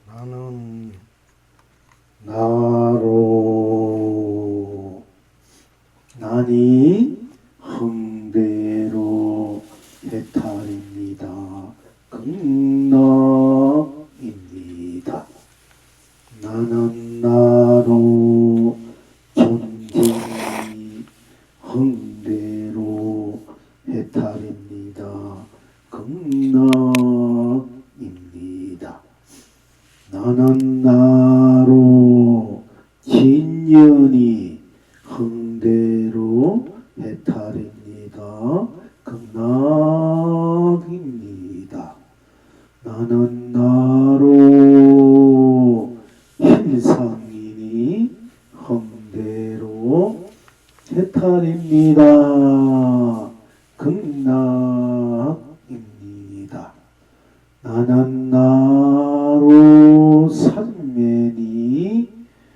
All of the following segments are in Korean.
나는 나로 나니 흥대로 해탈입니다. 극락입니다. 나는 나로 존재니 흥대로 해탈입니다. 극락입니다. 나는 나로 진연이 흥대로 해탈입니다. 극락입니다. 나는 나로 힐상이니 흥대로 해탈입니다. 극락입니다. 나는 나로 산매니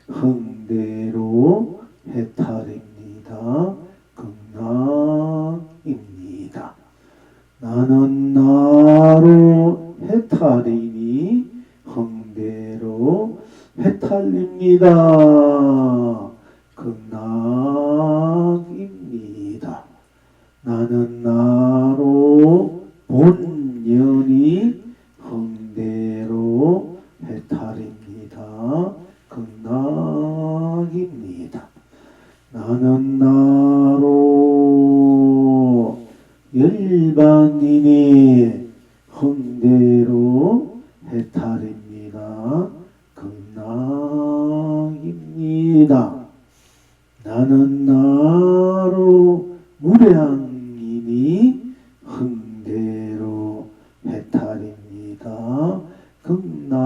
흥대로 해탈입니다. 극락입니다. 나는 나로 해탈이니 흥대로 해탈입니다. 극락입니다. 나는 나로 본연이 흥대로 해탈입니다. 극락입니다. 나는 나로 열반이니 흥대로 해탈입니다. 극락입니다. 나는 나로 무량이니 흥대로 해탈입니다. 극락입니다.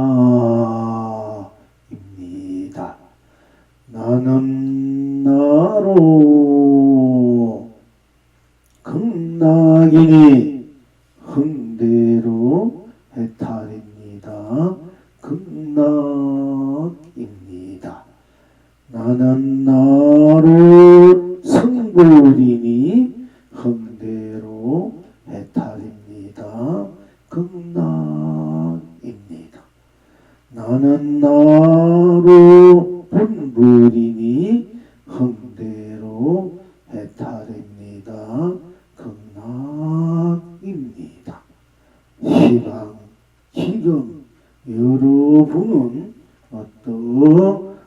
나는 나로 극락이니 흥대로 해탈입니다. 극락입니다. 나는 나로 성불이니 흥대로 해탈입니다. 극락입니다. 나는 나로 본불이니 흥대로 해탈입니다. 극락입니다. 시방 지금 여러분은 어떠하십니까?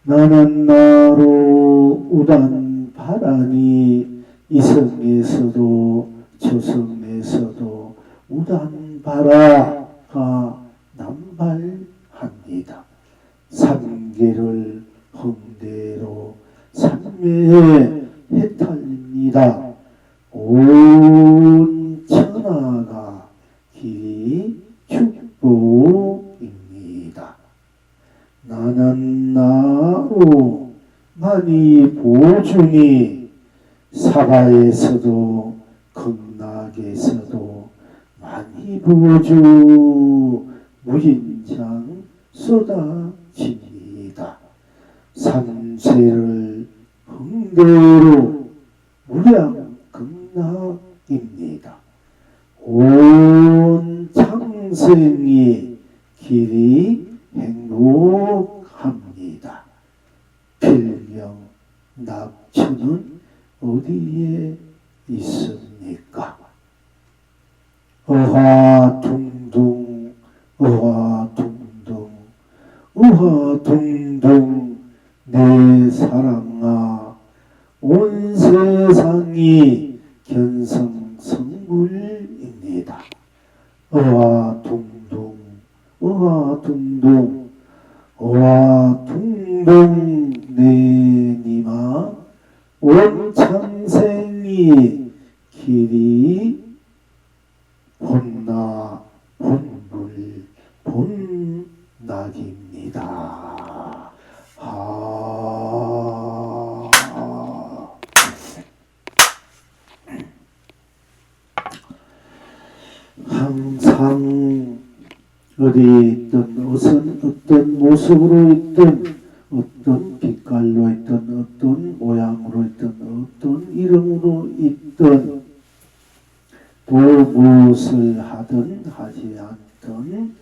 나는 나로 우단 바라니 이성에서도 저성에서도 우단 바라가 남발합니다. 삼계를 흥대로 삼매에 해탈입니다. 온 천하가 길이 축복입니다. 나는 나로 많이 보증이 사바에서도 극락에서도 많이 보주 무인장 쏟아집니다. 삼세를 흥대로 무량 극락입니다. 온 창생이 길이 행복합니다. 필경 낙천은 어디에 있습니까? 어화둥둥 어화둥둥 어화둥둥 내 사랑아 온 세상이 견성성불입니다. 어화둥둥 어화둥둥 어화둥둥 내니마 온 창생이 길이 본나 본불 본낙입니다. 항상 어디 있든 어떤 모습으로 있든 어떤 빛깔로 있든 어떤 모양으로 있든 어떤 이름으로 있든 또 무엇을 하든 하지 않든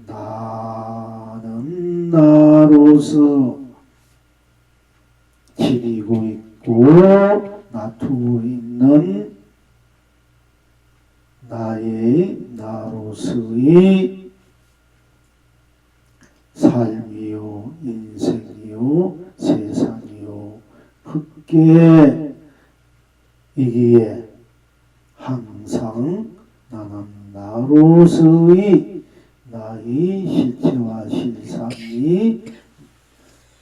나는 나로서 지니고 있고 놔두고 있는 나의 나로서의 삶이요 인생이요 세상이요 흙게 이기에 항상 나는 나로서의 나의 실체와 실상이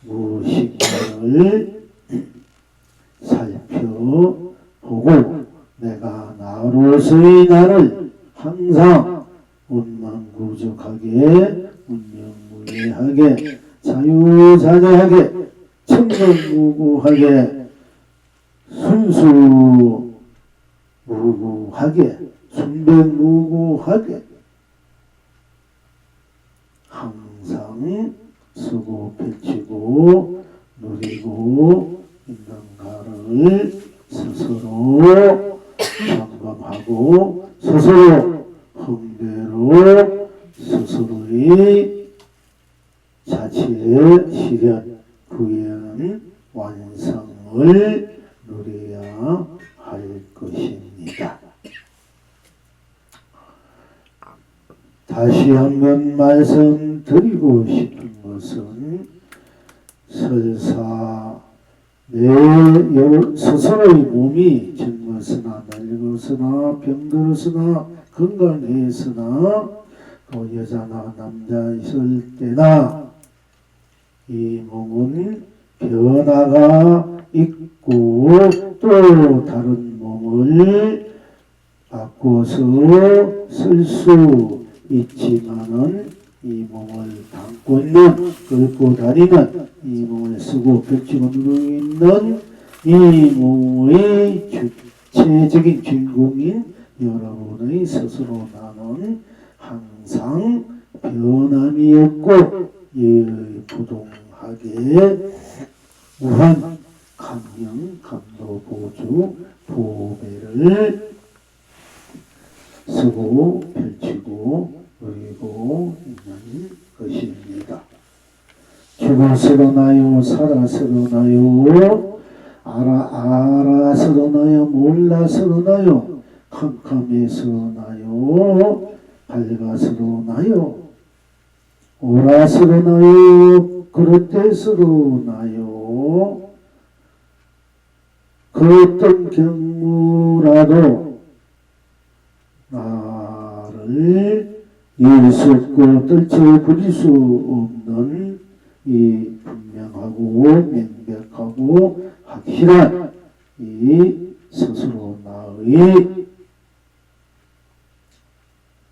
무엇인가를 살펴보고 내가 나로서의 나를 항상 원만구적하게 문명무예하게 자유자재하게 청정무구하게 순수무구하게 순백무구하게 항상 쓰고 펼치고 누리고 있는가를 스스로 점검하고 스스로 흥대로 스스로의 자치의 실현 구현 완성을 누려야 할 것입니다. 다시 한번 말씀드리고 싶은 것은 설사 내 스스로의 몸이 젊었으나 늙었으나 병들었으나 건강했으나 또 여자나 남자 있을 때나 이 몸은 변화가 있고 또 다른 몸을 바꿔서 쓸 수 있지만은 이 몸을 담고 있는 끌고 다니는 이 몸을 쓰고 펼치고 누르고 있는 이 몸의 주체적인 주인공인 여러분의 스스로 나는 항상 변함이 없고 부동하게 무한 감명 감도 보주 보배를 쓰고 펼치고 누리고 있는 것입니다. 죽어서로나요 살아서로나요 알아서로나요 몰라서로나요 캄캄해서로나요 밝아서로나요 오라서로나요 그릇돼서로나요 그 어떤 경우라도 나를 이을 수 없고 떨쳐 버릴 수 없는 이 분명하고 명백하고 확실한 이 스스로 나의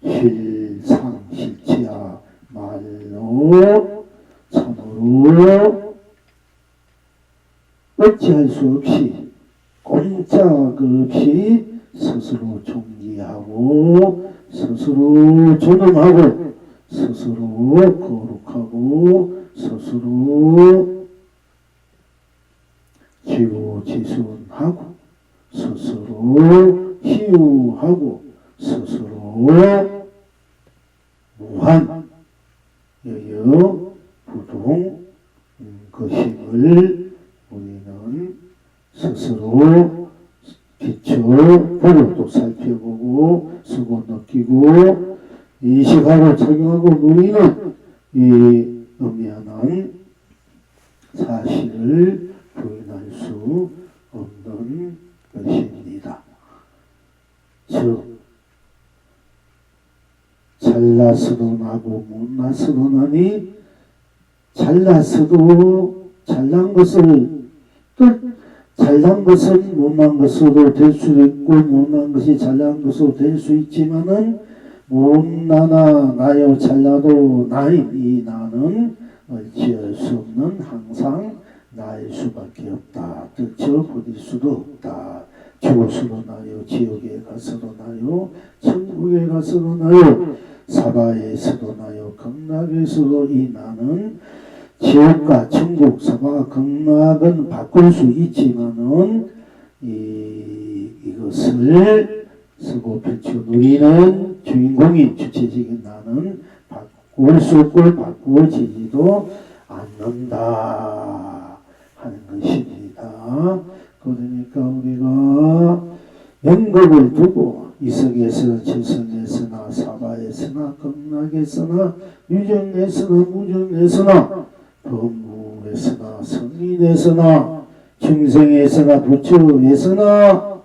실상 실체야 말로 참으로 어찌할 수 없이 꼼짝없이 스스로 존귀하고 스스로 존엄하고 스스로 거룩하고 스스로 지고지순하고 스스로 희유하고 스스로 무한 여여 부동 것임을 우리는 스스로 비춰보고 또 살펴보고 쓰고 느끼고 인식하고 적용하고 누리는 이 엄연한 사실을 부인할 수 없는 것입니다. 즉 잘나서도 나고 못나서도 나니 잘나서도 잘난 것을 또 잘난 것은 못난 것으로 될 수 있고 못난 것이 잘난 것으로 될 수 있지만은 못나나 나요 잘나도 나인 이 나는 어찌할 수 없는 항상 나일 수밖에 없다. 떨쳐 버릴 수도 없다. 죽어서도 나요 지옥에 가서도 나요 천국에 가서도 나요 사바에서도 나요 극락에서도 이 나는 지옥과 천국, 사바와 극락은 바꿀 수 있지만은 이것을 쓰고 펼치고 누리는 주인공인 주체적인 나는 바꿀 수 없고 바꾸어지지도 않는다 하는 것입니다. 그러니까 우리가 영겁을 두고 이성에서 지성에서나 사바에서나 극락에서나 유정에서나 무정에서나 범무에서나 성인에서나 중생에서나 부처에서나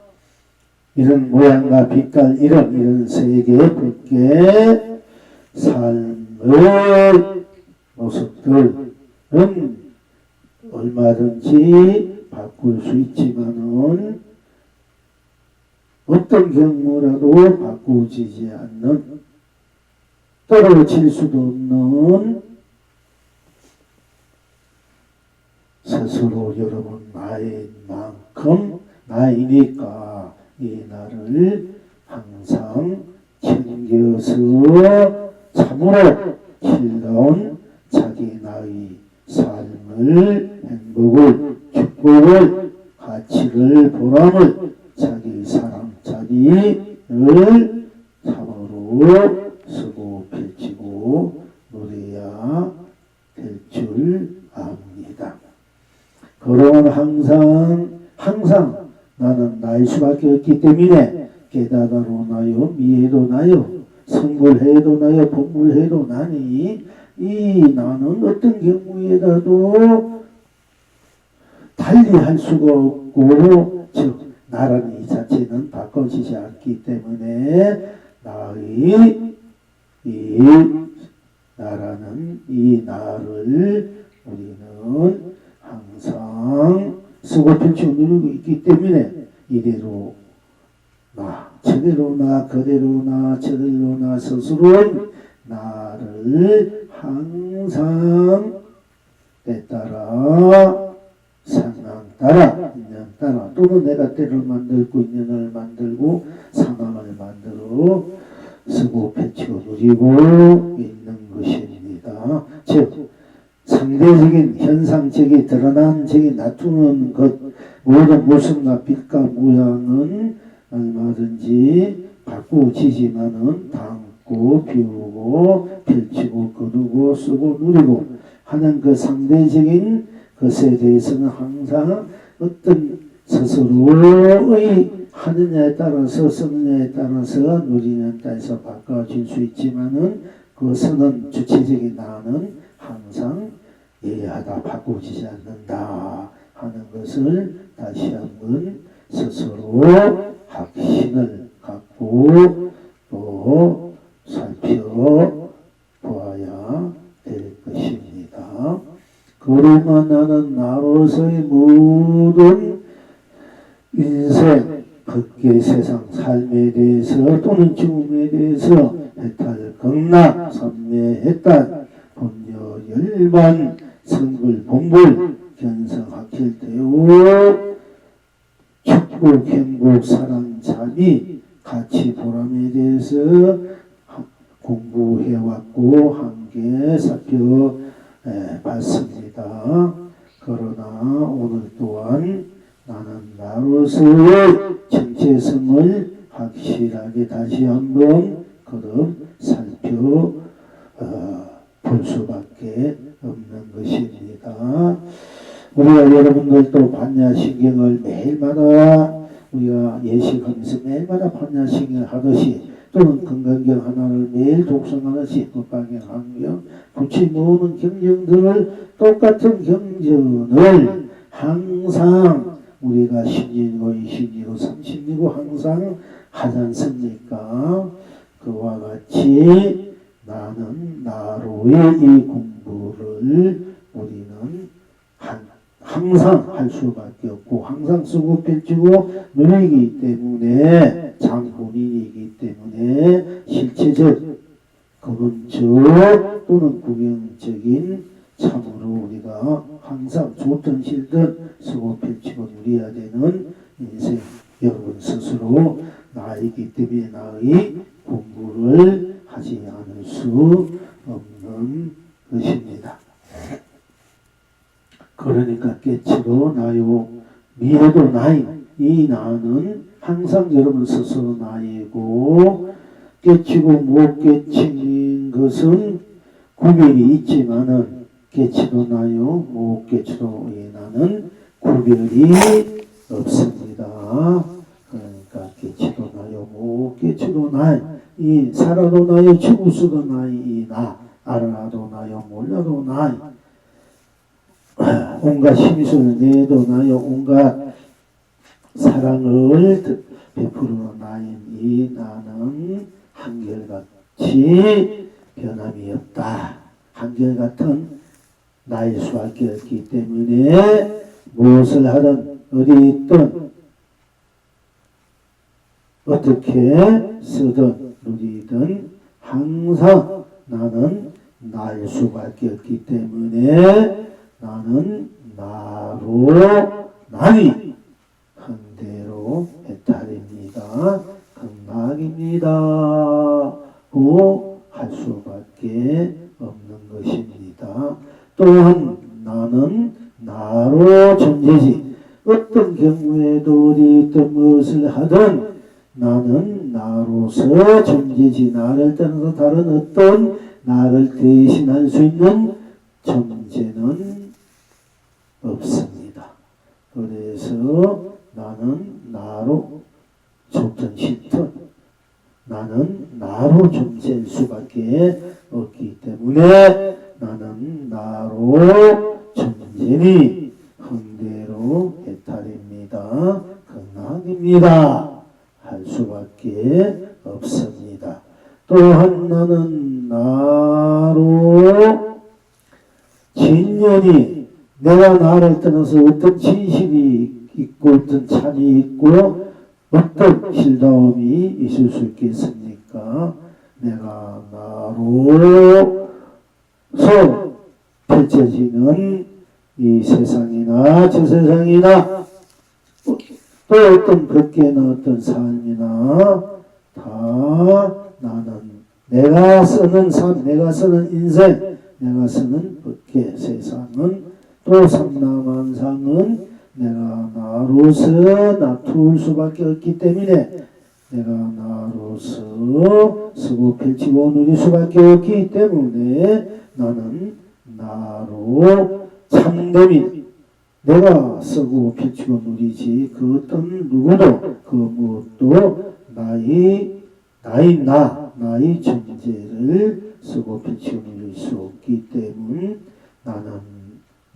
이런 모양과 빛깔 이런 세계 밖에 삶의 모습들은 얼마든지 바꿀 수 있지만은 어떤 경우라도 바꾸어지지 않는 떨어질 수도 없는 스스로 여러분 나인 만큼 나이니까 이 나를 항상 챙겨서 참으로 즐거운 자기 나의 삶을 행복을 축복을 가치를 보람을 자기 사랑 자기를 참으로 쓰고 펼치고 누려야 될 줄 압니다. 그러면 항상 나는 나일 수밖에 없기 때문에 깨닫아도 나요 미해도 나요 성불해도 나요 법불해도 나니 이 나는 어떤 경우에라도 달리 할 수가 없고 즉 나라는 이 자체는 바꿔지지 않기 때문에 나의 이 나라는 이 나를 우리는 항상 쓰고 펼치고 누리고 있기 때문에 이대로 나 저대로 나 그대로 나 저대로 나 스스로 나를 항상 때 따라 상황 따라 인연 따라 또는 내가 때를 만들고 인연을 만들고 상황을 만들어 쓰고 펼치고 누리고 있는 것입니다. 즉 상대적인 현상적인 드러난 적이 나타나는 것 모든 모습과 빛과 모양은 얼마든지 바꾸어지지만은 담고 비우고 펼치고 거두고 쓰고 누리고 하는 그 상대적인 것에 대해서는 항상 어떤 스스로의 하느냐에 따라서 쓰느냐에 따라서 누리는 따라서 바꿔질 수 있지만은 그것은 주체적인 나는 항상 예하다 바꾸어지지 않는다 하는 것을 다시 한번 스스로 확신을 갖고 또 살펴보아야 될 것입니다. 그러면 나는 나로서의 모든 인생, 밖의 세상, 삶에 대해서 또는 죽음에 대해서 해탈, 극락, 삼매해탈, 본여, 열반, 성불, 본불, 견성, 학힐, 대오, 축복, 행복, 사랑, 자비, 가치, 보람에 대해서 공부해왔고 함께 살펴봤습니다. 그러나 오늘 또한 나는 나로서의 정체성을 확실하게 다시 한번 거듭 살펴볼 수밖에 없는 것입니다. 우리가 여러분들도 반야신경을 매일마다 우리가 예식하면서 매일마다 반야신경을 하듯이 또는 건강경 하나를 매일 독성하듯이 법방경, 환경, 부치 모으는 경전들을 똑같은 경전을 항상 우리가 10년이고 20년이고 30년이고 항상 하지 않습니까? 그와 같이 나는 나로의 이 공부를 우리는 항상 할 수밖에 없고 항상 쓰고 펼치고 누리기 때문에 장본인이기 때문에 실체적 근원적 또는 구경적인 참으로 우리가 항상 좋든 싫든 쓰고 펼치고 누려야 되는 인생 여러분 스스로 나이기 때문에 나의 공부를 하지 않을 수 없는 것입니다. 그러니까 깨치도 나요, 미래도 나이. 이 나는 항상 여러분 스스로 나이고, 깨치고 못 깨치는 것은 구별이 있지만은 깨치도 나요, 못 깨치도 이 나는 구별이 없습니다. 그러니까 깨치도 나요, 못 깨치도 나이. 이 살아도 나요, 죽어서도 나이. 이 나. 알아도 나요, 몰라도 나이. 온갖 심술을 내도 나요, 온갖 사랑을 베풀어 나인 이 나는 한결같이 변함이 없다. 한결같은 나일 수밖에 없기 때문에 무엇을 하든 어디 있든 어떻게 쓰든 누리든 항상 나는 나일 수밖에 없기 때문에 나는 나로 나니 한대로 해탈입니다. 극락입니다. 고 할 수밖에 없는 것입니다. 또한 나는 나로 존재지. 어떤 경우에도 어디 있든 무엇을 하든 나는 나로서 존재지. 나를 떠나서 다른 어떤 나를 대신할 수 있는 존재는 없습니다. 그래서 나는 나로 좋든 싫든 나는 나로 존재할 수밖에 없기 때문에 나는 나로 존재니 흥대로 해탈입니다. 극락입니다. 할 수밖에 없습니다. 또한 나는 나로 진연이 내가 나를 떠나서 어떤 진실이 있고 어떤 참이 있고 어떤 실다움이 있을 수 있겠습니까? 내가 나로서 펼쳐지는 이 세상이나 저 세상이나 또 어떤 밖에나 어떤 삶이나 다 나는 내가 쓰는 삶, 내가 쓰는 인생, 내가 쓰는 밖에 세상은 또 삼라만상은 내가 나로서 나툴 수밖에 없기 때문에 내가 나로서 쓰고 펼치고 누릴 수밖에 없기 때문에 나는 나로 참됨이 내가 쓰고 펼치고 누리지 그 어떤 누구도 그 무엇도 나의 존재를 쓰고 펼치고 누릴 수 없기 때문에 나는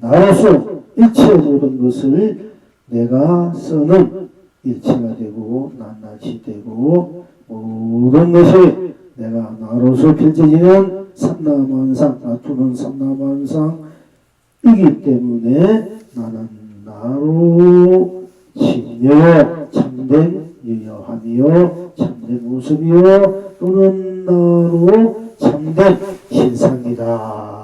나로서 일체 모든 것을 내가 쓰는 일체가 되고 낱낱이 되고 모든 것이 내가 나로서 펼쳐지는 삼라만상 나투는 삼라만상이기 때문에 나는 나로 진여 참된 유여함이요 참된 모습이요 또는 나로 참된 신상이다.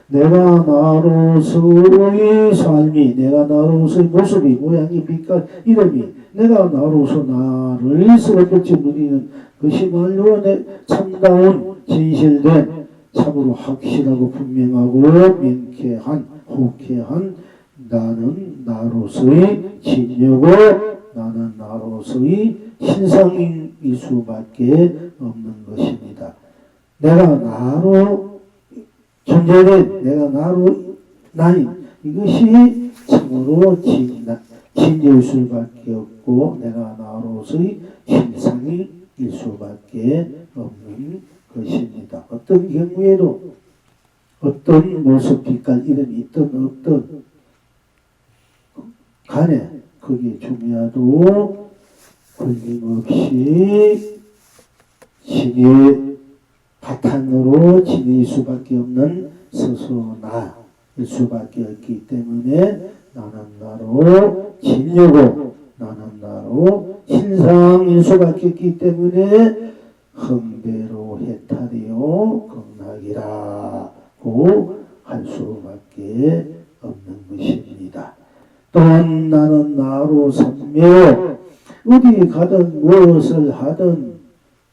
내가 나로서의 삶이 내가 나로서의 모습이 모양이 빛깔 이름이 내가 나로서 나를 스럽게 누리는 것이말로 내 참다운 진실된 참으로 확실하고 분명하고 명쾌한 호쾌한 나는 나로서의 진여고 나는 나로서의 신상일 수밖에 없는 것입니다. 내가 나로 존재된 내가 나로 나인 이것이 참으로 진일 수밖에 없고 내가 나로서의 신상일 수밖에 없는 것입니다. 어떤 경우에도 어떤 모습 빛깔 이름이 있든 없든 간에 그게 중요하도 걸림없이 진의 바탕으로 지닐 수밖에 없는 스스로 나일 수밖에 없기 때문에 나는 나로 진려고 나는 나로 신상일 수밖에 없기 때문에 흥대로 해탈이요 극락이라고 할 수밖에 없는 것입니다. 또한 나는 나로 삼매요 어디 가든 무엇을 하든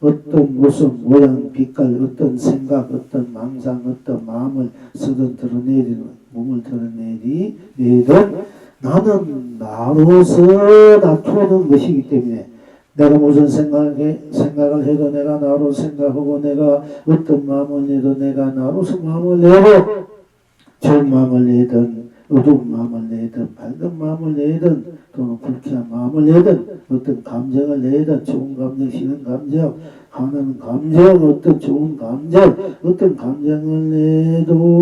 어떤 무슨 모양, 빛깔, 어떤 생각, 어떤 망상, 어떤 마음을 쓰든 드러내든 몸을 드러내든 나는 나로서 나타나는 것이기 때문에 내가 무슨 생각을 해도 내가 나로 생각하고 내가 어떤 마음을 내도 내가 나로서 마음을 내고 좋은 마음을 내든 어두운 마음을 내든 밝은 마음을 내든 또는 불쾌한 마음을 내든 어떤 감정을 내든 좋은 감정, 싫은 감정, 하는 감정, 어떤 좋은 감정, 어떤 감정을 내도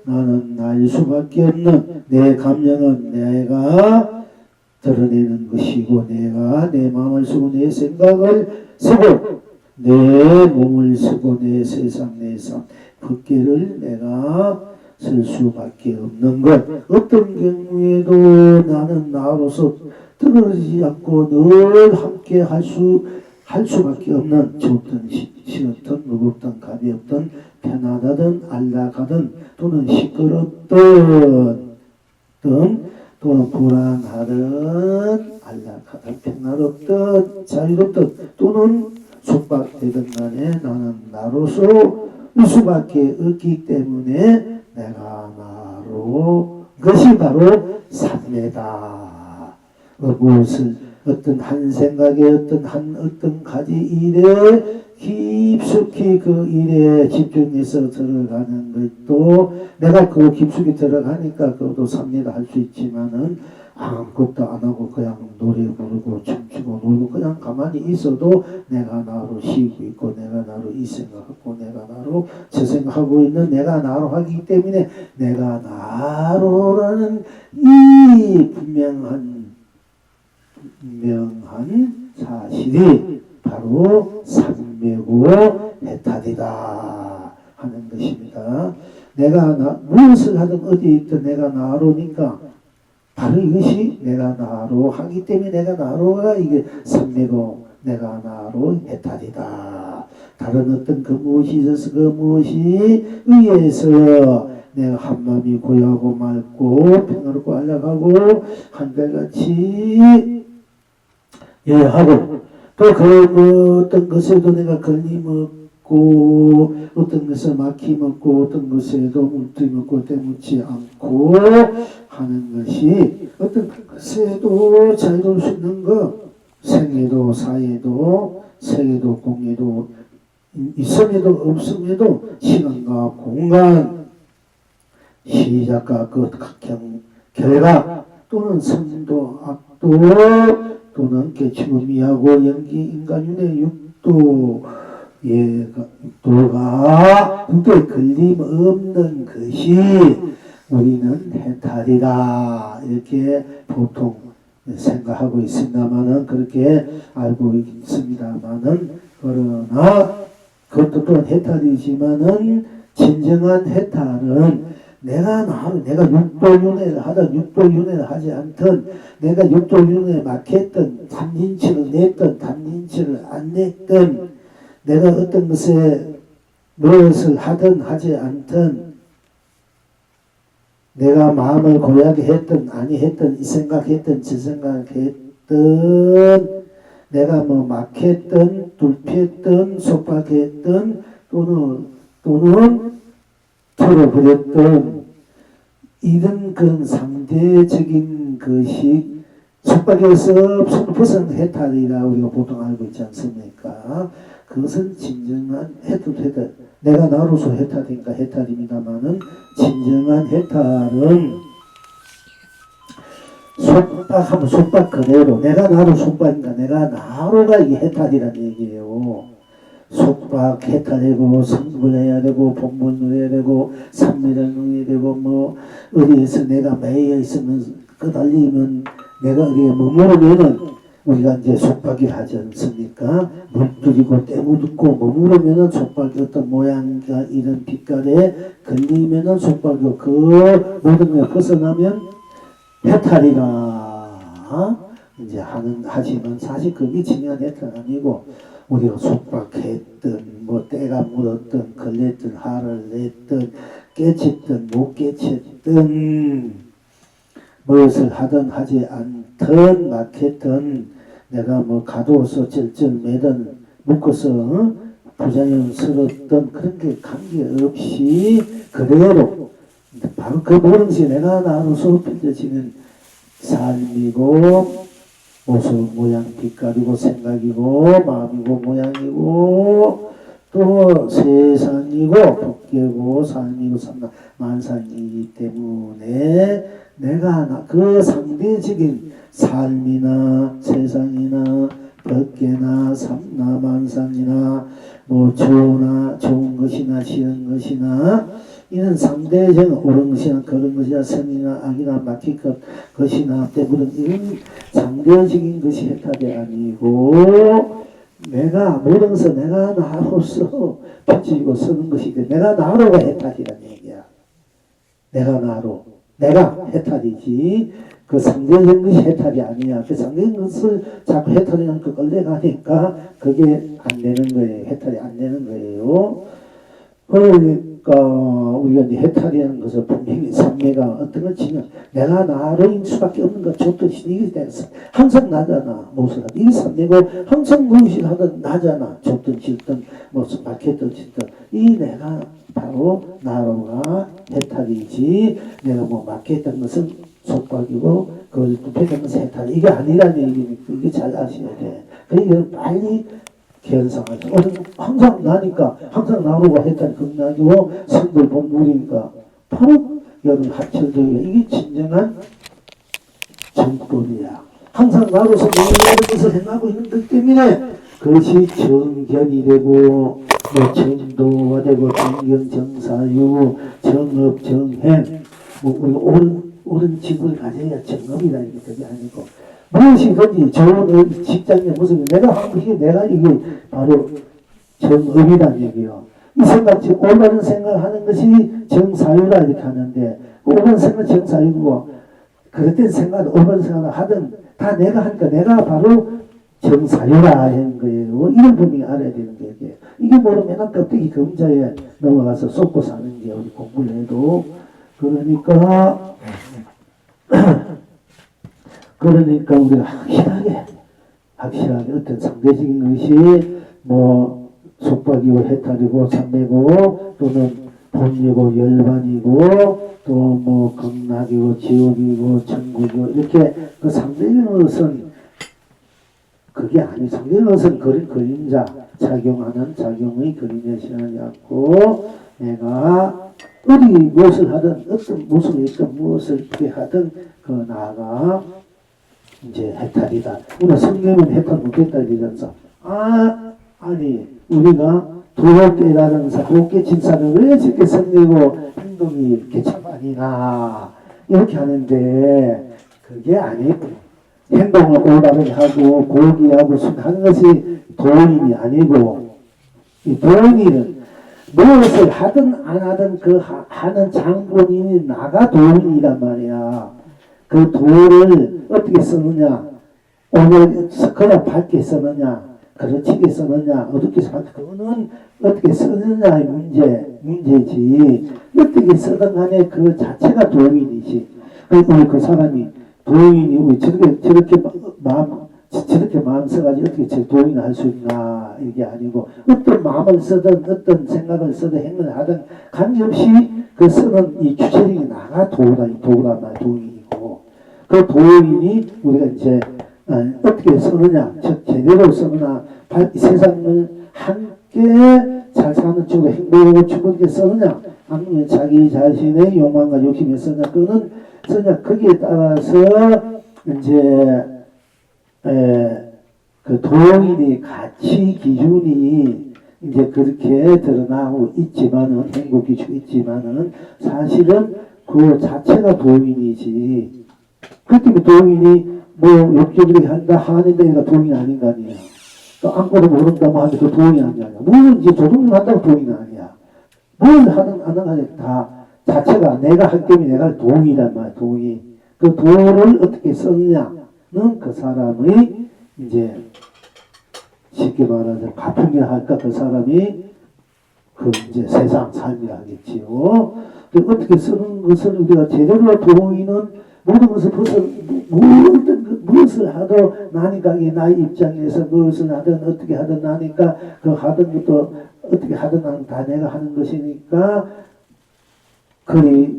나는 나일 수밖에 없는 내 감정은 내가 드러내는 것이고 내가 내 마음을 쓰고 내 생각을 쓰고 내 몸을 쓰고 내 세상 내 삶 법계를 내가 쓸 수밖에 없는 것. 어떤 경우에도 나는 나로서 떨어지지 않고 늘 함께 할 수밖에 없는 좋든 싫든 무겁든 가볍든 편하다든 안락하든 또는 시끄럽든 또는 불안하든 안락하든 편하든 자유롭든 또는 속박되든 간에 나는 나로서 일 수밖에 없기 때문에 내가 나로 그것이 바로 삼매다. 무엇을 어떤 한 생각에 어떤 가지 일에 깊숙이 그 일에 집중해서 들어가는 것도 내가 그 깊숙이 들어가니까 그것도 삼매다 할 수 있지만은 아무것도 안 하고 그냥 노래 부르고 춤추고 놀고 그냥 가만히 있어도 내가 나로 쉬고 있고 내가 나로 이 생각하고 내가 나로 저 생각하고 있는 내가 나로 하기 때문에 내가 나로라는 이 분명한 사실이 바로 삼매고 해탈이다 하는 것입니다. 내가 무엇을 하든 어디 있든 내가 나로니까 바로 이것이 내가 나로 하기 때문에 내가 나로가 이게 삼매고 내가 나로 해탈이다. 다른 어떤 그 무엇이 있어서 그 무엇이 의해서 내가 한마음이 고요하고 맑고 평화롭고 안락하고 한결같이 예하고 또 그 어떤 것에도 내가 걸림없고 어떤 것에 막힘없고 어떤 것에도 물들임없고 때묻지 않고 하는 것이 어떤 것에도 자유로울 수 있는 것 생에도 사에도 세에도 공에도 있음에도 없음에도 시간과 공간 시작과 그 각형 결과 또는 선도 악도 또는 개취음이하고 연기 인간윤의 육도에 걸림 없는 것이 우리는 해탈이다 이렇게 보통 생각하고 있습니다만은 그렇게 알고 있습니다만은 그러나 그것도 또한 해탈이지만은 진정한 해탈은 내가 육도윤회를 하든 육도윤회를 하지 않든 내가 육도윤회에 막혔든 담진치를 냈든 담진치를 안 냈든 내가 어떤 것에 무엇을 하든 하지 않든 내가 마음을 고약하게 했든 아니 했든 이 생각했든 저 생각했든 내가 뭐 막혔든 둘피했든 속박했든 또는 털어버렸던 이런 그 상대적인 것이 속박에서 벗은 해탈이라 우리가 보통 알고 있지 않습니까? 그것은 진정한 해탈 내가 나로서 해탈이니까 해탈입니다만은 진정한 해탈은 속박하면 속박 그대로 내가 나로 속박이니까 내가 나로가 이게 해탈이라는 얘기예요. 속박 해탈되고 성불해야 되고 본문 누려야 되고 삼미를 누려야 되고 뭐 어디에서 내가 매여 있으면 끄달리면 내가 어디에 머무르면은 우리가 이제 속박을 하지 않습니까? 물들이고 때묻고 머무르면은 속박이 어떤 모양과 이런 빛깔에 걸리면은 속박이고 그 모든 걸 벗어나면 해탈이라 이제 하지만 사실 그게 중요한 해탈 아니고 우리가 속박했든 뭐 때가 묻었든 걸렸든 화를 냈든 깨쳤든 못 깨쳤든 무엇을 하든 하지 않든 막혔든 내가 뭐 가두어서 절절매든 묶어서 부자연스러웠던 그런 게 관계없이 그대로 바로 그 모름새 내가 나로서 펼쳐지는 삶이고 모습, 모양, 빛깔이고 생각이고 마음이고 모양이고 또 세상이고 법계고 삶이고 만상이기 때문에 내가 그 상대적인 삶이나 세상이나 법계나 삶나 만상이나 뭐 좋은 것이나 싫은 것이나 이런 상대적 옳은 것이나 그런 것이나 선이나 악이나 막힐 것이나 때문에 이런 상대적인 것이 해탈이 아니고 내가 모르면서 내가 나로서 펼치고 서는 것이지 내가 나로가 해탈이라는 얘기야. 내가 나로 내가 해탈이지 그 상대적인 것이 해탈이 아니야. 그 상대적인 것을 자꾸 해탈이라는 그 끌려가니까 그게 안 되는 거예요. 해탈이 안 되는 거예요. 그러니까 우리가 이제 해탈이라는 것을 분명히 삼매가 어떤 걸 치면 내가 나로인 수밖에 없는 것 좋듯이 이게 돼서 항상 나잖아. 무엇을 하든 이게 삼매고 항상 무엇을 하든 나잖아. 좋든 싫든 무슨 막혔든 싫든 이 내가 바로 나로가 해탈이지 내가 뭐 막혔던 것은 속박이고 그걸 굽혔던 것은 해탈 이게 아니라는 얘기니까 이게 잘 아셔야 돼. 그러니까 빨리 견성하죠. 항상 나니까 항상 나로가 해탈이 극락이고 성들 본물이니까 바로 여러분 합철적이야. 이게 진정한 정법이야. 항상 나로서 모든 것을 행하고 있는 것 때문에 그것이 정견이 되고 뭐 정도가 되고 정견 정사유 정업 정행 뭐 우리가 옳은 직을 가져야 정업이라는 게 그게 아니고 무엇이든지 좋은 직장의 모습이 내가 하는 게 내가 이게 바로 정업이라는 얘기예요. 이 생각, 올바른 생각하는 것이 정사유라 이렇게 하는데 올바른 생각 정사유고 그릇된 생각, 올바른 생각을 하든 다 내가 하니까 내가 바로 정사유라 하는 거예요. 이걸 분명히 알아야 되는 게 이게 모르면 맨날 껍데기 검자에 넘어가서 쏟고 사는 게 우리 공부를 해도 그러니까 우리가 확실하게 어떤 상대적인 것이 뭐 속박이고 해탈이고 삼매고 또는 본이고 열반이고 또 뭐 극락이고 지옥이고 천국이고 이렇게 그 상대적인 것은 그게 아니 상대적인 것은 그림자 작용하는 작용의 그림에 시하지 않고 내가 어디 무엇을 하든 어떤 모습이 있든 무엇을 어떻게 하든 그 나가 이제 해탈이다. 우리가 성경은 해탈 못했다 이러면서 아니 우리가 도를 깨달은 사, 도 깨친 사는 왜 저렇게 성내고 행동이 이렇게 참 아니나 이렇게 하는데 그게 아니고 행동을 올바르게 하고 고귀하고 순하는 것이 도인이 아니고 이 도인은 무엇을 하든 안 하든 그 하는 장본인이 나가 도인이란 말이야. 그 도를 어떻게 쓰느냐, 오늘 그냥 밝게 쓰느냐, 그렇지게 쓰느냐, 어둡게 쓰느냐, 그거는 어떻게 쓰느냐의 문제지. 어떻게 쓰든 간에 그 자체가 도인이지. 그러니까 그 사람이 도인이 왜 저렇게 마음 써가지고 어떻게 제 도인을 할 수 있나, 이게 아니고, 어떤 마음을 쓰든, 어떤 생각을 쓰든, 행동을 하든, 관계없이 그 쓰는 이 주체력이 나가 도란 말, 도인이고, 그 도인이 우리가 이제, 어떻게 쓰느냐, 즉, 제대로 쓰느냐, 세상을 함께 잘 사는 쪽으로 행복하고 즐겁게 쓰느냐, 아니면 자기 자신의 욕망과 욕심에 쓰느냐, 그거는 쓰느냐, 거기에 따라서, 이제, 그 도인의 가치 기준이 이제 그렇게 드러나고 있지만은, 행복 기준이 있지만은, 사실은 그 자체가 도인이지. 그렇기 때문에 도인이 뭐 욕조들이 한다 하는데 얘가 도인이 아닌 거 아니에요. 또 아무것도 모른다고 하는데 그 도인이 아니야. 물론 이제 조종을 한다고 도인이 아니야. 뭘 하든 안 하든 다 자체가 내가 하기 때문에 내가 도인이란 말이야. 도인. 그 도를 어떻게 쓰느냐는 그 사람의 이제 쉽게 말하자 가풍이라 할까 그 사람이 그 이제 세상 삶이라 하겠지요. 어떻게 쓰는 것을 우리가 제대로 도인은 모든 것을 무엇을 하도 나니까 이 나의 입장에서 무엇을 하든 어떻게 하든 나니까 그 하던 것도 어떻게 하든 나는 다 내가 하는 것이니까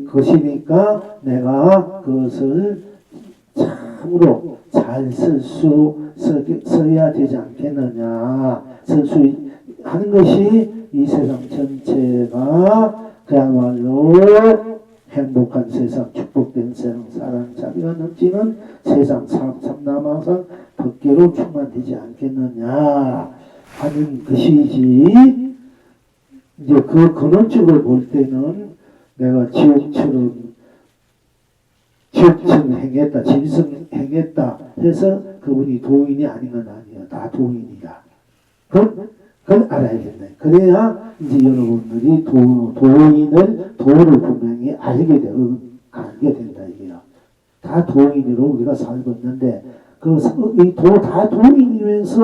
것이니까 내가 그것을 참으로 잘 써야 되지 않겠느냐. 쓸 수 하는 것이 이 세상 전체가 그야말로 행복한 세상, 축복된 세상, 사랑, 자비가 넘치는 세상, 삼남하상 덕계로 충만되지 않겠느냐 하는 것이지. 이제 그 근원적으로 볼 때는 내가 지옥처럼 행했다, 짐승 행했다 해서 그분이 도인이 아닌 건 아니에요. 다 도인이다. 그걸 알아야겠네. 그래야 이제 여러분들이 도를 분명히 알게 된다 이게요. 다 도인으로 우리가 살고 있는데 다 도인이면서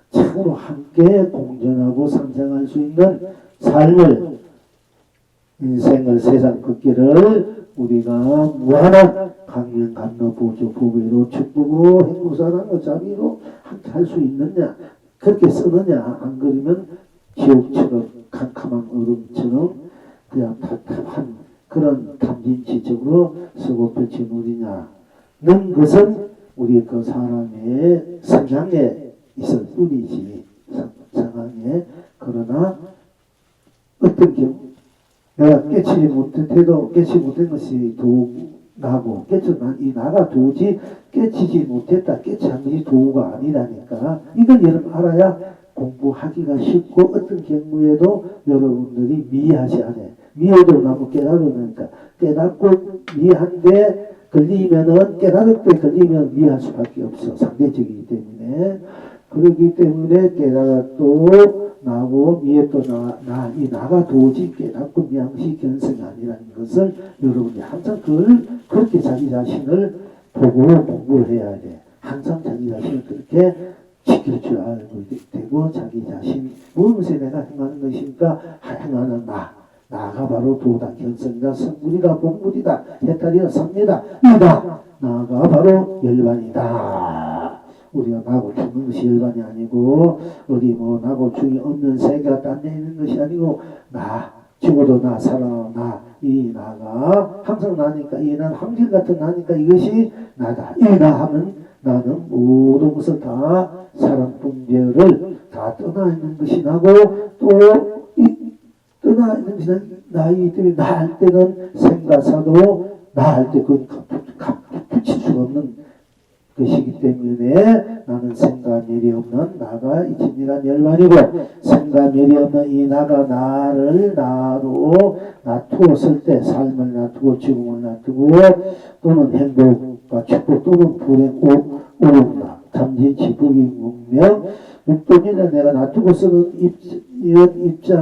참으로 함께 공존하고 상생할 수 있는 삶을, 인생을, 세상 걷기를 우리가 무한한 강연, 감로, 보조, 보배로, 축복으로, 행복사랑과 자비로 함께 할 수 있느냐, 그렇게 쓰느냐. 안 그러면 지옥처럼 캄캄한 얼음처럼 그냥 답답한 그런 탐진치적으로 쓰고 펼쳐놓으냐는 것은 우리 그 사람의 성향에 있을 뿐이지. 성향에. 그러나 어떤 경우 내가 깨치지 못해도 깨치 못한 것이 나고 이 나가 도지 깨치지 못했다, 깨치한 것이 도가 아니라니까. 이걸 여러분 알아야 공부하기가 쉽고 어떤 경우에도 여러분들이 미해하셔야 돼. 미해도 나고 깨달으니까 깨닫고 미해한데 걸리면은 깨달을 때 걸리면 미해할 수밖에 없어. 상대적이기 때문에. 그렇기 때문에 깨달아도 나고 미해도 이 나가 도지 깨닫고 미양시 견성이 아니라는 것을 여러분이 항상 그렇게 자기 자신을 보고 공부를 해야 돼. 항상 자기 자신을 그렇게 지킬 줄 알고 되고, 자기 자신 무엇에 내가 행하는 것인가, 행하는 나가 바로 도다, 견성이다, 성불이다, 공불이다, 해탈이다, 성례다, 이다. 나가 바로 열반이다. 우리가 나고 죽는 것이 열반이 아니고, 어디 나고 죽이 없는 세계가 딴 데 있는 것이 아니고, 죽어도 나, 살아 이 나가 항상 나니까, 이 난 한결같은 나니까 이것이 나다. 이 나 하면 나는 모든 것을 다 사랑 분별을 다 떠나 있는 것이 나고, 또 떠나 있는 것이 나이기 때문에 나 할 때는 생가사도 나 할 때 그건 붙일 수가 없는 것이기 때문에 나는 생가멸이 없는 나가 이 진리가 열반이고, 생가멸이 없는 이 나가 나를 나로 놔두었을 때, 삶을 놔두고 죽음을 놔두고 또는 행복과 축복 또는 불행, 오름나 잠진치 부귀문명 육돈이나 내가 놔두고 쓰는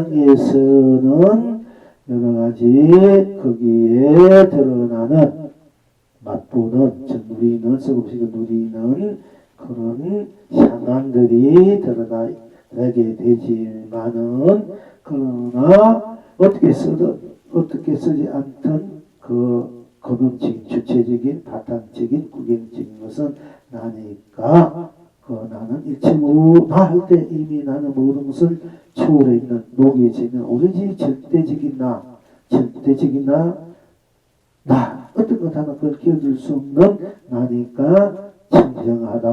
입장에서는 여러 가지 거기에 드러나는 맛보는, 누리는, 썩음식을 누리는 그런 상황들이 드러나게 되지만은, 그러나 어떻게 쓰지 않던 그 거듭적인 주체적인 바탕적인 구경적인 것은 나니까, 나는 일체무 나 할 때 이미 나는 모든 것을 초월해 있는 녹여져 있는 오로지 절대적인 나 어떤 것 하나 그걸 끼워줄 수 없는 나니까 청정하다.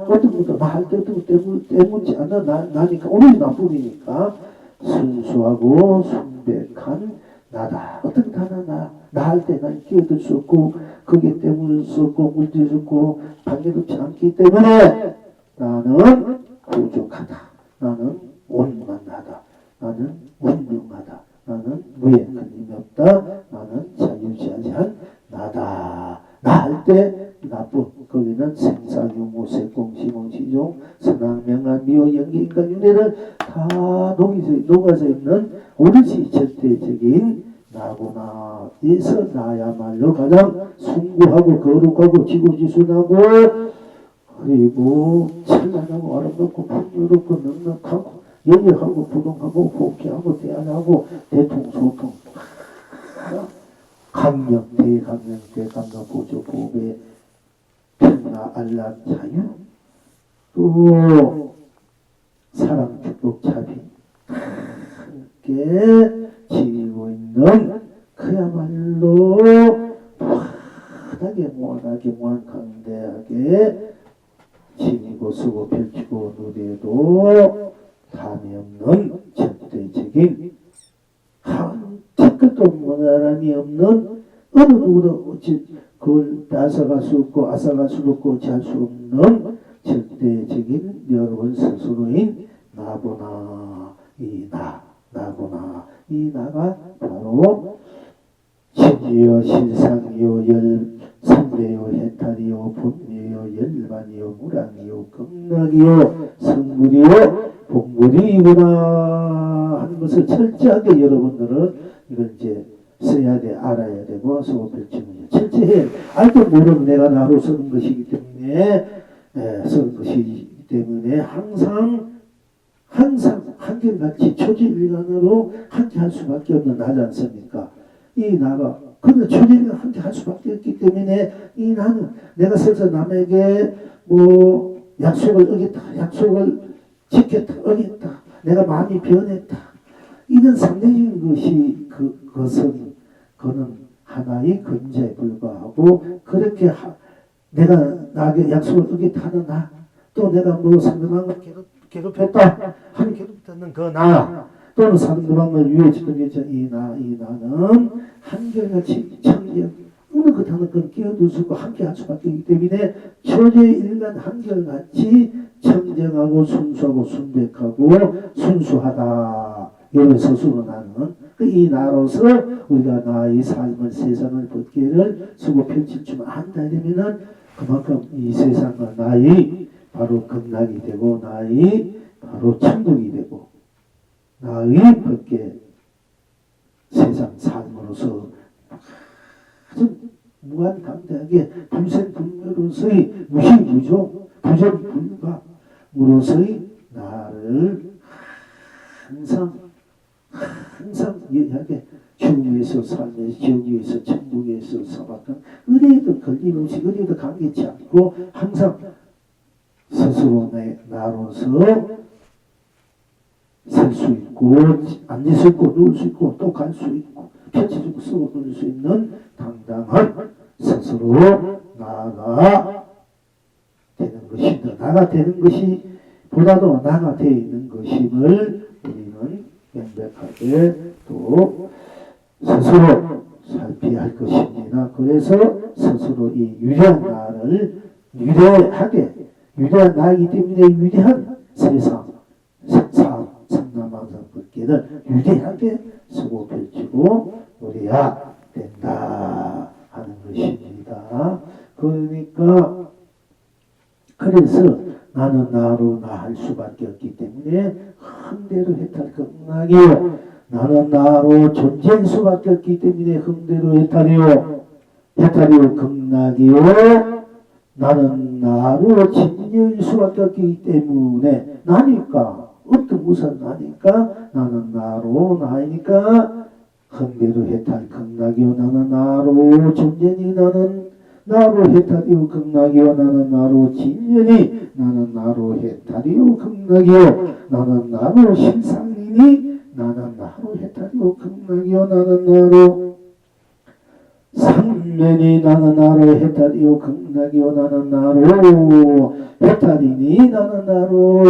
어떤 것도 나 할 때 어떤 것 때문지 않아 나니까 오로지 나뿐이니까 순수하고 순백한 나다. 어떤 것 하나 나 할 때 난 끼워들 수 없고 그게 때문일 수 없고 물질 수 없고 관계롭지 않기 때문에 나는 부족하다. 나는 원만하다. 나는 원명하다. 나는 무에 끊임이 없다. 나는 자유자재한 나다. 나 할 때 나쁜, 거기는 생사유무 색공시몽 시종 선악명란 미호 연기 인간 윤회를 다 녹아져 있는 오로지 절대적인 나구나. 에서 나야말로 가장 숭고하고 거룩하고 지고지순하고 그리고 찬란하고 아름답고 풍요롭고 넉넉하고 연약하고 부동하고 복귀하고 대안하고 대통소통 강령, 대강령, 대강령, 보조, 보배, 평화, 안락, 자유, 또 사랑, 축복, 자비 함께 지니고 있는 그야말로 무한하게 무한 강대하게 지니고 쓰고 펼치고 누려도 담이 없는 절대적인 한 티끌도 모자람이 없는 어느 누구도 그걸 앗아갈 수 없고 앗아갈 수 없고 잘 수 없는 절대적인 여러분 스스로인 나구나 나구나 이 나가 바로 진리요 실상이요 삼배요 해탈이요 본미요 열반이요 무량이요 극락이요 성불이요 복불이구나 하는 것을 철저하게 여러분들은 이걸 이제 써야 돼, 알아야 되고 쓰고 펼치는 철저히 알도 모르는 내가 나로 쓰는 것이기 때문에 쓰는 것이기 때문에 항상 한결같이 초지일관으로 함께 할 수밖에 없는 나지 않습니까? 이 나가 근데 초지일관 함께 할 수밖에 없기 때문에 이 나는 내가 서서 남에게 뭐 약속을 어겼다, 약속을 지켰다, 어겼다, 내가 마음이 변했다, 이런 상대적인 것이 그거는 하나의 근자에 불과하고 그렇게 내가 나에게 약속을 어겼다는 나, 또 내가 뭐 상대방을 괴롭혔다 하는 괴롭혔는 그 나, 또는 상대방을 위해주던 이 나는 한결같이 청정 어느 것하는 건 끼어들 수 없고 함께 할 수밖에 없기 때문에 초제일간 한결같이 청정하고 순수하고 순백하고 순수하다. 여러분 스스로 나는 이 나로서 우리가 나의 삶을 세상을 벗기를 쓰고 펼칠 줄 안다 이러면은 그만큼 이 세상과 나의 바로 극락이 되고 나의 바로 천국이 되고 나의 벗게 세상 삶으로서 아주 무한감대하게 불생불멸로서의 무신무조 부전불가으로서의 나를 항상 예하게 주위에서 살면서 지옥에서 천국에서 사박한 어디에도 걸림없이 어디에도 감기치 않고 항상 스스로 나로서 살 수 있고 앉을 수 있고 누울 수 있고 또 갈 수 있고 펼쳐지고 쓰고 누릴 수 있는 당당한 스스로 나가 되는 것이다. 나가 되는 것이 보다도 나가 되어 있는 것임을 우리는 명백하게 또 스스로 살펴야 할 것입니다. 그래서 스스로 이 유대한 나를 유대한 나이기 때문에 위대한 세상 삼남왕성 불길을 유대하게 쓰고 펼치고 우리야 된다 하는 것입니다. 그러니까 그래서 나는 나로 나 할 수밖에 없기 때문에 흥대로 해탈 극락이요, 나는 나로 존재할 수밖에 없기 때문에 흥대로 해탈이요 극락이요, 나는 나로 진리일 수밖에 없기 때문에 나니까 어떤 무슨 나니까 나는 나로 나이니까 흥대로 해탈 극락이요, 나는 나로 존재니 나는 나로 해탈이요 극락이요, 나는 나로 진년이 나는 나로 해탈이요 극락이요, 나는 나로 실상이니 나는 나로 해탈이요 극락이요, 나는 나로 삼면이 나는 나로 해탈이요 극락이요, 나는 나로 해탈이니 나는 나로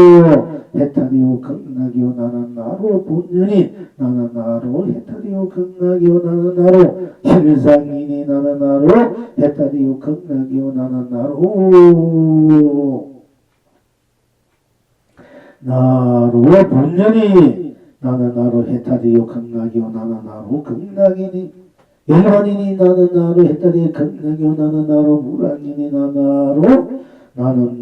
해탈이요 극락이요, 나는 나로 본연이 나는 나로 해탈이요 극락이요, 나는 나로 실상이니 나는 나로 해탈이요 극락이요, 나는 나로 본연이 나는 나로 해탈이요 극락이요, 나는 나로 극락이니 열반이니 나는 나로 해탈이요 극락이요, 나는 나로 무량이니 나는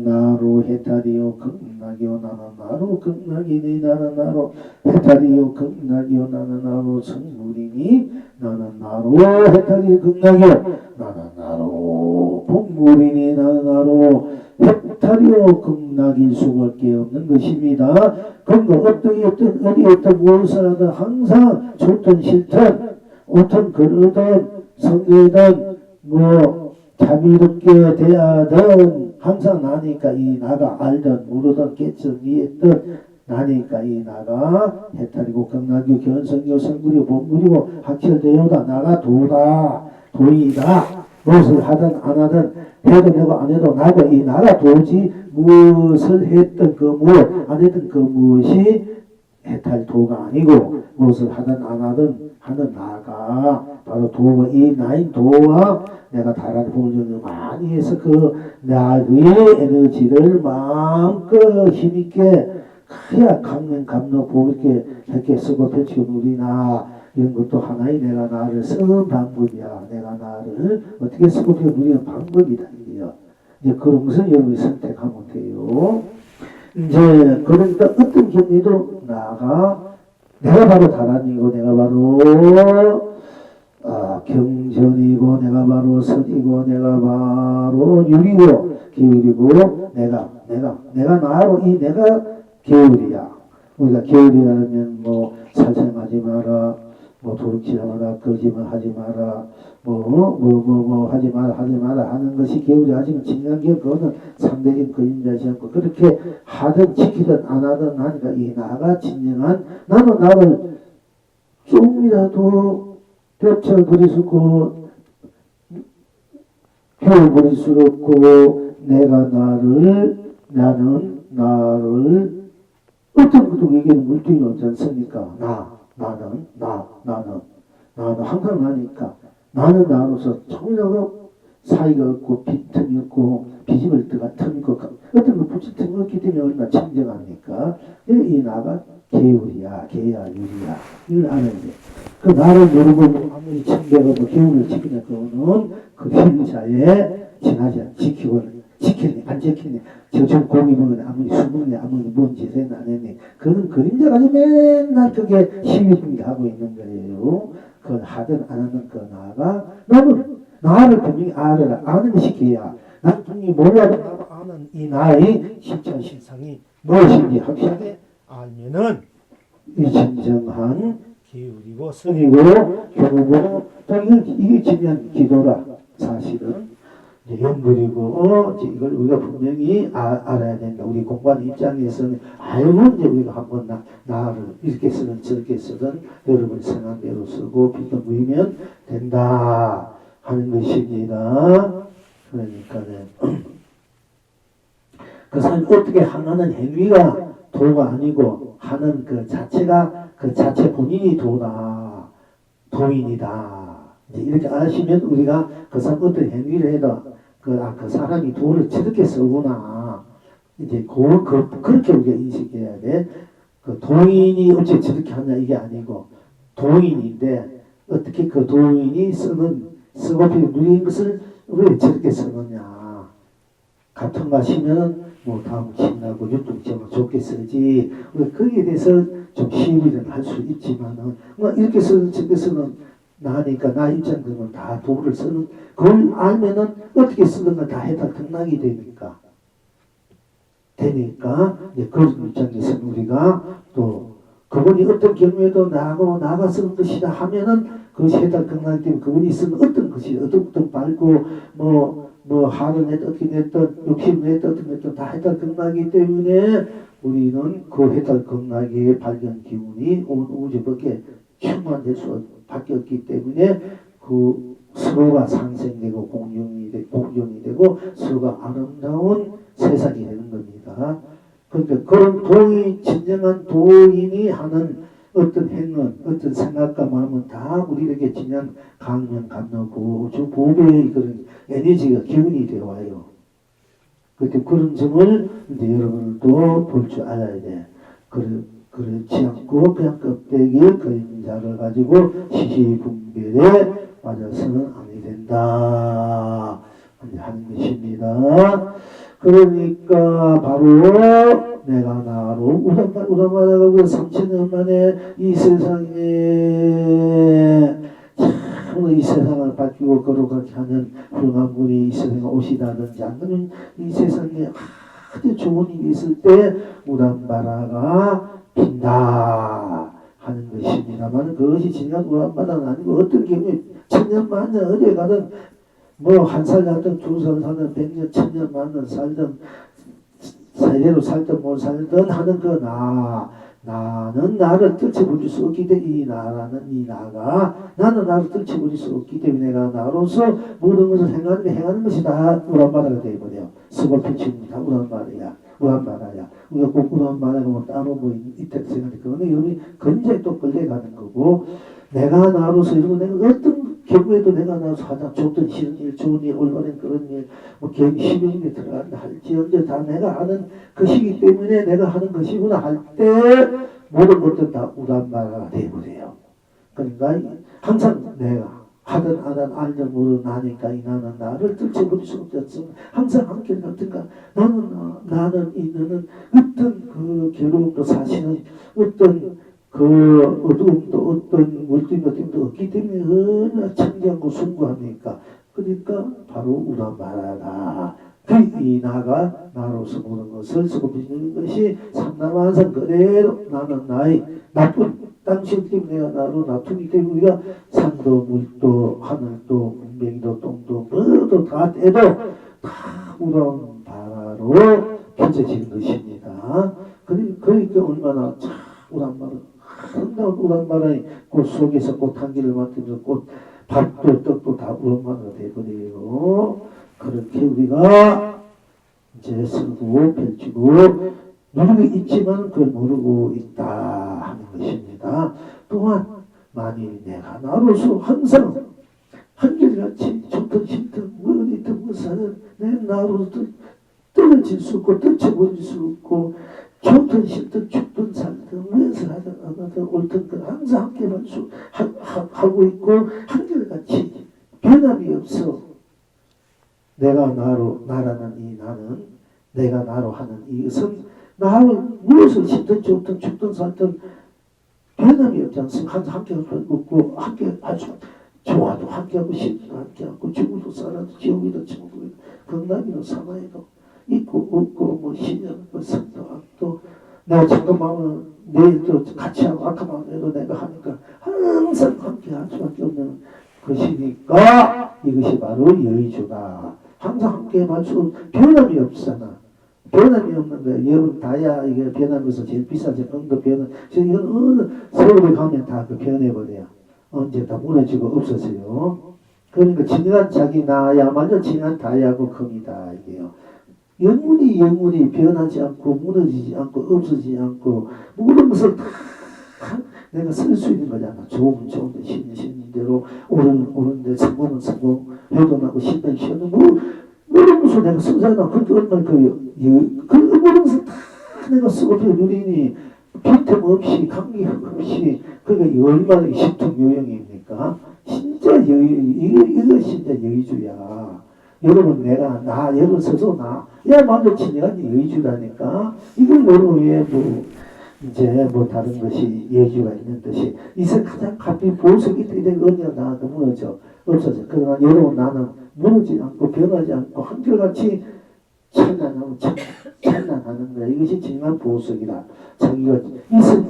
나로 해탈이요 극락이요, 나는 나로 극락이니 나는 나로 해탈이요 극락이요, 나는 나로 성물이니 나는 나로 해탈이요 극락이요, 나는 나로 복물이니 나는 나로 해탈이요 극락일 수밖에 없는 것입니다. 그러니까 어디 무엇을 하든 항상 좋든 싫든 옳든 그르든 성리든 뭐 자비롭게 대하든 항상 나니까 이 나가 알든 모르든 깨쳐 이해든 나니까 이 나가 해탈이고 경락이고 견성이고 성불이고 본불이고 학철대요다 나가 도다 도이다. 무엇을 하든 안 하든 해도 되고 안 해도 나고 이 나가 도지 무엇을 했든 그 무엇 안 했든 그 무엇이 해탈도가 아니고 무엇을 하든 안 하든 하는 나가 바로 도가 이 나인 도와 내가 다른 훈련을 많이 해서 그 나의 에너지를 마음껏 힘있게 그야 강면 감로 보이게 이렇게 쓰고 펼치고 누리나 이런 것도 하나의 내가 나를 쓰는 방법이야. 내가 나를 어떻게 쓰고 누리는 방법이다. 이제 그런 것을 여러분이 선택하면 돼요. 이제 그러니까 어떤 경리도 내가 바로 다란이고 내가 바로 경전이고 내가 바로 선이고 내가 바로 유리고 기울이고 내가 나로 이 내가 계율이야. 우리가 계율이라면 뭐 살생하지 마라, 뭐 도둑질하라, 거짓말 하지 마라, 뭐 하지 마라 하는 것이 계율이 하지만 진정한 계율 그거는 상대적인 그림자지 않고 그렇게 하든 지키든 안 하든 하니까 이 나가 진정한 나는 나를 좀이라도 뼈철 버리수고 효 버리수없고 나는 나를 어떤 것도 얘기는 물질이 없지 않습니까? 나는 항상 나니까 나는 나로서 정말로 사이가 없고 빈틈이 없고 비집을 때가 틈이 있고 어떤 거 붙일 틈이 없기 때문에 얼마나 청정합니까? 이 나가 계율이야 계야 유리야 이걸 알아야 돼. 그 나를 모르고 아무리 청배하고 계율을 지키냐 그거는 그 힘자에 지나지 않 지키니 안 지키니 저 고기 먹으니 아무리 술 먹으니 아무리 뭔 짓을 안 했니 그는 그림자가 맨날 그게 힘이 하고 있는 거예요. 그걸 하든 안 하든 그 나를 분명히 알아라. 아는 것이 계야. 난 분명히 몰라도 나도 아는 이 나의 실천 실상이 무엇인지 확실하게 알면은 이 진정한 기울이고 성이고 교우고 이게 중요한 기도라. 사실은 연불이고 이걸 우리가 분명히 알아야 된다. 우리 공부하는 입장에서는 알고 이제 우리가 한번 나를 이렇게 쓰든 저렇게 쓰든 여러분 생각한 대로 쓰고 빛도 보이면 된다 하는 것입니다. 그러니까는 그 사람이 어떻게 하는 행위가 도가 아니고 하는 그 자체가 그 자체 본인이 도인이다. 이제 이렇게 아시면 우리가 그 사람 어떤 행위를 해도 그 사람이 도를 저렇게 쓰구나. 이제 그렇게 우리가 인식해야 돼. 그 도인이 어째 저렇게 하냐 이게 아니고 도인인데 어떻게 그 도인이 쓰고 누린 것을 왜 저렇게 쓰느냐. 같은 거 하시면은 뭐 다음 신나고 유통적으로 좋게 쓰지. 우리 거기에 대해서 좀 시비를 할 수 있지만은 뭐 이렇게 쓰는 저렇게 쓰는 나니까 나 입장들은 다 도를 쓰는 그걸 알면은 어떻게 쓰든가 다 해다 등락이 되니까 이제 그런 입장에서는 우리가 또 그분이 어떤 경우에도 나가 쓰는 것이다 하면은 그것이 해다 등락이 되면 그분이 쓰는 어떤 것이 어떤 밝고 뭐 하를 냈든 어떻게 냈든 욕심을 냈든 어떻게 냈든 다 해탈 극락이기 때문에 우리는 그 해탈 극락의 발견 기운이 온 우주밖에 충만될 수 바뀌었기 때문에 그 서로가 상생되고 공존이 되고 서로가 아름다운 세상이 되는 겁니다. 그러니까 그런 진정한 도인이 하는 어떤 행은 어떤 생각과 마음은 다 우리에게 진정 강면 감노고 보배의 그런 에너지가 기운이 되어 와요. 그런 점을 이제 여러분도 볼 줄 알아야 돼. 그렇지 않고 그냥 껍데기 그림자를 가지고 시시분별에 빠져서는 아니 된다 하는 것입니다. 그러니까 바로 내가 나로 우상받아가고 3000년 만에 이 세상에 참으로 이 세상을 바뀌고 거룩하게 하는 훌륭한 분이 이 세상에 오시다든지 아니면 이 세상에 아주 좋은 일이 있을 때 우람바라가 핀다 하는 것입니다만 그것이 진짜 우람바다는 아니고 어떤 경우에 천년만년 어디에 가든 뭐 한 살 살든 두 살 살든 100년 천년만년 살든 세례로 살든 못 살든 하는 그 나는 나를 떨쳐버릴 수 없기 때문에 이 나라는 이 나가 나는 나를 떨쳐버릴 수 없기 때문에 내가 나로서 모든 것을 행하는 것이 다 우람바다가 되어버려요. 서고 피치는 다 우람바다야. 우람바다야. 우리가 꼭 우람바다가 뭐 따로 뭐 이때 생각해. 그거는 여러분이 건재 또 끌려가는 거고 내가 나로서 이러고 내가 어떤 경우에도 내가 나로서 하다 좋든 싫은 일 좋은 일 올바른 그런 일뭐 개인 시민에 들어간다 할지언정 다 내가 하는 것이기 때문에 내가 하는 것이구나 할 때 모든 것들 다 우람바다가 되어버려요. 그러니까 항상 내가 하든 안 하든 알든 모르든 나니까 이 나는 나를 떨쳐버릴 수 없었음. 항상 함께 같은가 나는 이 너는 어떤 그 괴로움도 사실은 어떤 그 어두움도 어떤 물든 것도 없기 때문에 얼마나 청정하고 숭고합니까? 그러니까 바로 우람바다다. 이 나가 나로서 모든 것을 수고비는 것이 삼남한상 그대로 나는 나의 나쁜 당신 때문에 내가 나로 나쁘기 때문에 우리가 산도 물도 하늘도 문명도 똥도 뭐도 다 떼도 다 우람바다로 펼쳐지는 것입니다. 그러니까 얼마나 참 우람바다 아름다운 우람바다의 꽃 속에서 꽃 향기를 맡으면서 꽃 밥도 떡도 다 우람바다가 되거든요. 그렇게 우리가 이제 쓰고 펼치고 누르고 있지만 그걸 모르고 있다 하는 것입니다. 또한 만일 내가 나로서 항상 한결같이 좋든 싫든 어디든 무사는 내 나로서 떨어질 수 없고 떨쳐버릴 수 없고 좋든 싫든 죽든 살든 무엇을 하든 안 하든 옳든 그 항상 함께 하고 있고 한결같이 변함이 없어. 내가 나라는 이 나는 내가 나로 하는 이것은 나를 무엇을 싫든 좋든 죽든 살든 변함이 없지 않습니까? 항상 함께 하고 함께 아주 좋아도 함께하고 싫도 함께하고 죽어도 살아도 지옥이도 천국이도 건강이도 사나이도 있고 없고 뭐 신념도 성도 악도 내가 잠깐 마음을 내일도 같이 하고 아까 마음에도 내가 하니까 항상 함께 할 수밖에 없는 것이니까 이것이 바로 여의주다. 항상 함께 할수 변함이 없잖아. 변함이 없는 거야. 여러분 다야 이게 변하면서 제일 비싸죠. 응도 변은 이건 어느 세월에 가면 다 그 변해버려요. 언제 다 무너지고 없어져요. 그러니까 진한 자기 나야말로 진한 다야고 금이다 이게요. 영문이 변하지 않고 무너지지 않고 없어지지 않고 모든 것을 다 내가 쓸 수 있는 거잖아. 좋으면 좋은데 신은 대로 옳은데 성공은 성공 회도나고 신은 신은 모든 것을 내가 쓰잖아. 그때 얼마나 모든 것을 다 내가 쓰고 누리니 빈틈없이 감기 없이 그게 얼마나 십통요영입니까? 진짜 이거 진짜 여의주야. 여러분 여러분 스스로 야말로 친애가 여의주라니까. 이걸 모르고 왜 이제 다른 것이 예주가 있는 듯이 이세 가장 값이 보석이 되는 언니가 나한테 무너져 없어져. 그러나 여러분 나는 무너지지 않고 변하지 않고 한결같이 찬란하는 거야. 이것이 진정한 보석이다. 자기가 있은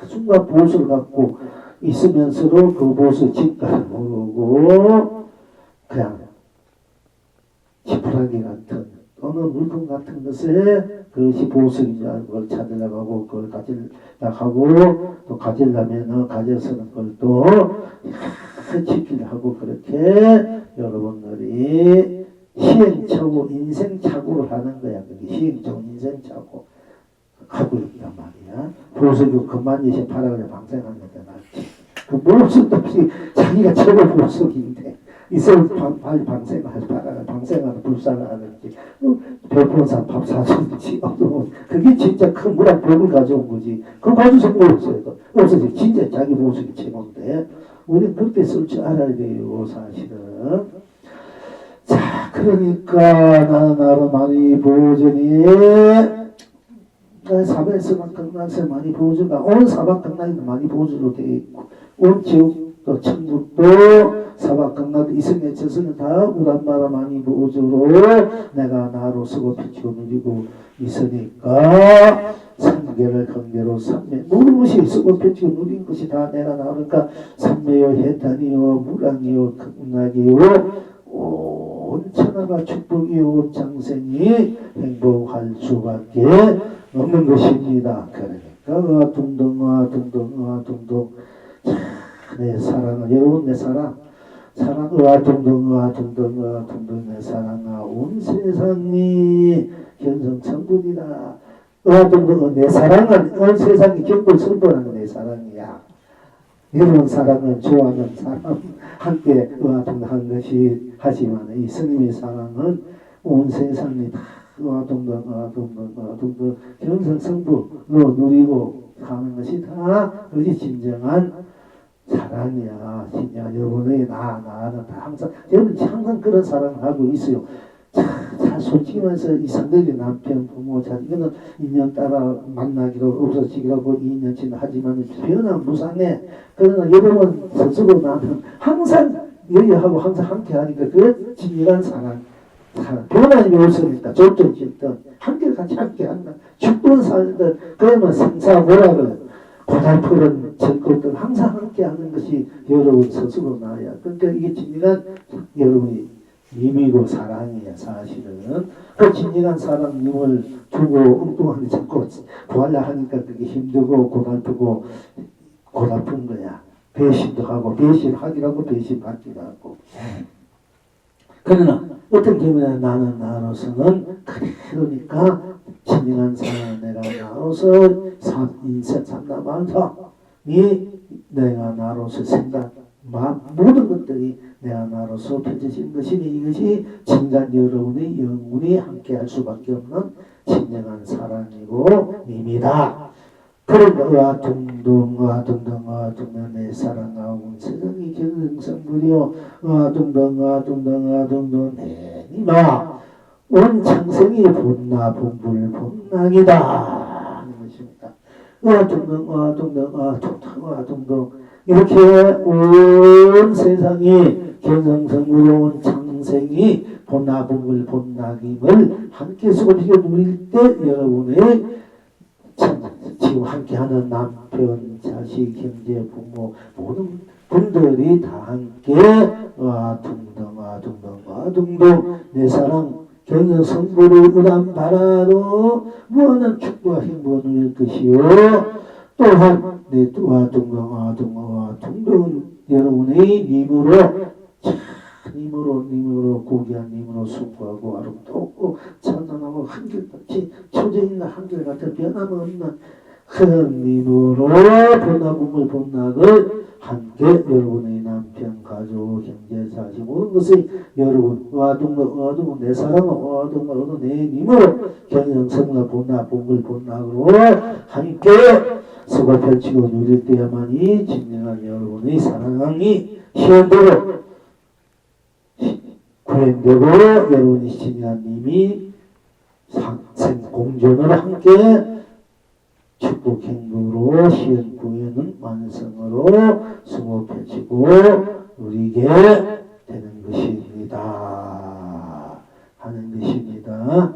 순간 보석을 갖고 있으면서도 그 보석 진가를 모르고 그냥 지푸라기 같은 어느 물품 같은 것에 그것이 보석이지 않고 그걸 찾으려고 하고 그걸 가지려고 하고 또 가지려면 가져서는 그걸 또 지키려 하고 그렇게 여러분들이 시행착오 인생착오를 하는 거야. 그게 시행착오 인생착오 하고 있단 말이야. 보석이 그만 이제 팔아가지고 방생하는 거잖아. 그 무엇도 없이 자기가 최고 보석인데 이슬 방생하지 말아가 방생하는 불쌍을 하는지 별풍선 밥 사주는지 그게 진짜 큰 문학 복을 가져온 거지. 그거 가져서 뭐 없어요. 진짜 자기 보석이 최고인데 우리는 그렇게 쓸 줄 알아야 돼요. 사실은. 자 그러니까 나는 많이 보존이 사방에서만 극락세 많이 보존가 온 사방 극락에도 많이 보존으로 되어 있고 온 지옥도 천국도 사방 극락 이승의 저승은 다 우람바다 많이 보존으로 내가 나로 쓰고 피치고 누리고 있으니까 자계를 관계로 삼매 모든 것이 쓰고 펼치고 누린 것이 다 내가 나오니까 삼매요 해탄이요 무랑이요 극락이요 온 천하가 축복이요 온 장생이 행복할 수밖에 없는 것입니다. 그러니까 둥둥 내 사랑아 여러분 내 사랑 둥둥 내 사랑아 온 세상이 견성천국이다. 둥둥 내 사랑은 온 세상이 경불 선포하는 내 사랑이야. 여러분 사랑은 좋아하는 사람 함께 둥둥한 것이 하지만 이 스님의 사랑은 온 세상이 다 둥둥 견성성부로 누리고 가는 것이 다 그것이 진정한 사랑이야. 진짜 여러분의 나는 다 여러분 항상 그런 사랑을 하고 있어요. 자, 솔직히 말해서 이상적인 남편, 부모, 자, 이거는 인연 따라 만나기로 없어지기로 하고 2년치는 하지만 변화무쌍해. 그러나 여러분 스스로 나는 항상 여기하고 항상 함께 하니까 그 진정한 사랑. 변함이 없으니까 좋든 싫든 함께 같이 함께 한다. 죽든 살든 그러면 생사고락을 고달프는 즐겁든 항상 함께 하는 것이 여러분 스스로 나야. 그러니까 이게 진정한 여러분이 님이고 사랑이야. 사실은 그 진정한 사랑님을 두고 엉뚱하게 자꾸 구하려 하니까 그게 힘들고 고달프고 고달픈 거야. 배신도 하고 배신하기도 배신받기도 하고. 그러나 어떤 경우에 나는 나로서는 그러니까 진정한 사랑은 내가 나로서 인생 삼남한사이 내가 나로서 생각 모든 것들이 내가 나로서 펼쳐진 것이니 이것이 진간 여러분의 영혼이 함께할 수밖에 없는 진정한 사랑이고 님이다. 그러니까 둥둥 내 사랑아 온 세상이 견성불이요 둥둥 내 님아 온 창생이 본나 본불 본낭이다 하는 것입니다. 둥둥 이렇게 온 세상이 견성성불 온 창생이 본나 본불 본낙임을 함께 수고지게 누릴 때 여러분의 지금 함께하는 남편, 자식, 형제, 부모 모든 분들이 다 함께 둥둥 내 사랑 견성성불을 우단 바라도 무한한 축복과 행복을 누릴 것이요 또한 내 둥둥 여러분의 님으로 고귀한 님으로 숭고하고 아름답고 찬란하고 한결같이 초정인과 한결같은 변함없는 큰 님으로 본낙을 함께 여러분의 남편, 가족, 형제, 자식 모든 것을 여러분 둥둥 내 사랑은 둥둥 내 님으로 견성성과 본낙으로 함께 서고 펼치고 누릴 때야만이 진정한 여러분의 사랑이 시원되고 구현되고 여러분이 진정한 님이 상생공존을 함께 축복 행복으로 시연 구현은 완성으로 수고 펼치고 누리게 되는 것입니다. 하는 것입니다.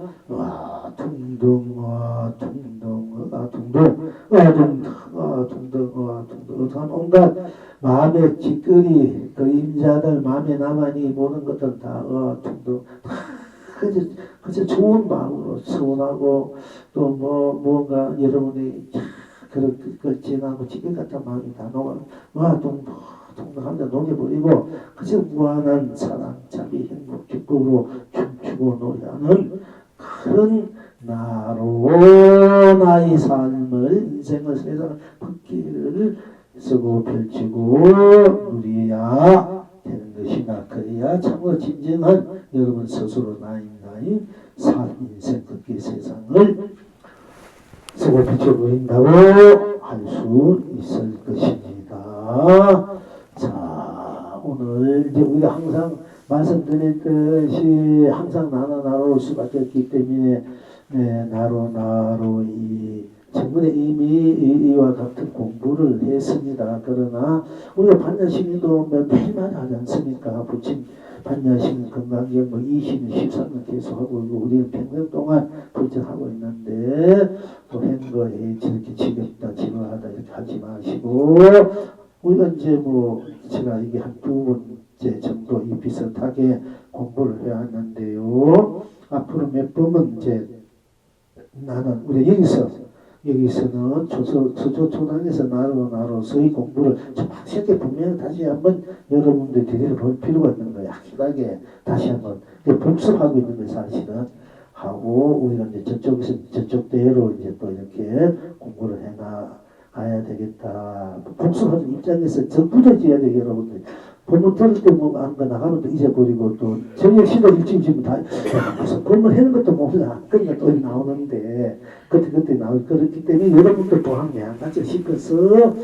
둥둥 온갖 마음의 찌꺼리 그림자들 마음에 남아니 모든 것들 다 둥둥 그저 좋은 마음으로 서운하고 또 뭔가 여러분이 그걸 지나고 찌꺼기 같은 마음이 다 동동하며 녹여버리고 그저 무한한 사랑, 자비, 행복, 기쁨으로 춤추고 노래하는 그런 나로 나의 삶을 인생을 세상을 걷기를 쓰고 펼치고 누려야 되는 것이다. 그래야 참으로 진정한 여러분 스스로 나의 인생 걷기 세상을 쓰고 펼쳐 보인다고 할 수 있을 것입니다. 자, 오늘 이제 우리가 항상 말씀드렸듯이 항상 나로 수밖에 없기 때문에 나로 이 전번에 이미 이와 같은 공부를 했습니다. 그러나 우리가 반야심도 매일마다 하지 않습니까? 부친 반야심 건강기억 20년, 13년 계속하고 있고 우리는 평생 동안 불정하고 있는데 또 행거에 저렇게 지겹다 지루하다 이렇게 하지 마시고 우리가 이제 뭐 제가 이게 한 두 번째 정도 이 비슷하게 공부를 해왔는데요. 앞으로 몇 번은 이제 나는 우리 여기서는 서초초당에서 나로서의 공부를 좀 확실하게 보면 다시 한번 여러분들 제대로 볼 필요가 있는 거예요. 확실하게 다시 한번 복습하고 있는 거예요. 사실은 하고 우리가 이제 저쪽에서 저쪽대로 이제 또 이렇게 공부를 해나가야 되겠다. 복습하는 입장에서 전부져져야 돼요, 여러분들. 본문 들을 때 뭐 안 거 나가면 또 잊어버리고 또 저녁 시도 일찍 지면 다 무슨 본문 하는 것도 몰라. 그러니까 또 나오는데 그때 나올 그렇기 때문에 여러분들 보항 양같이 싶어서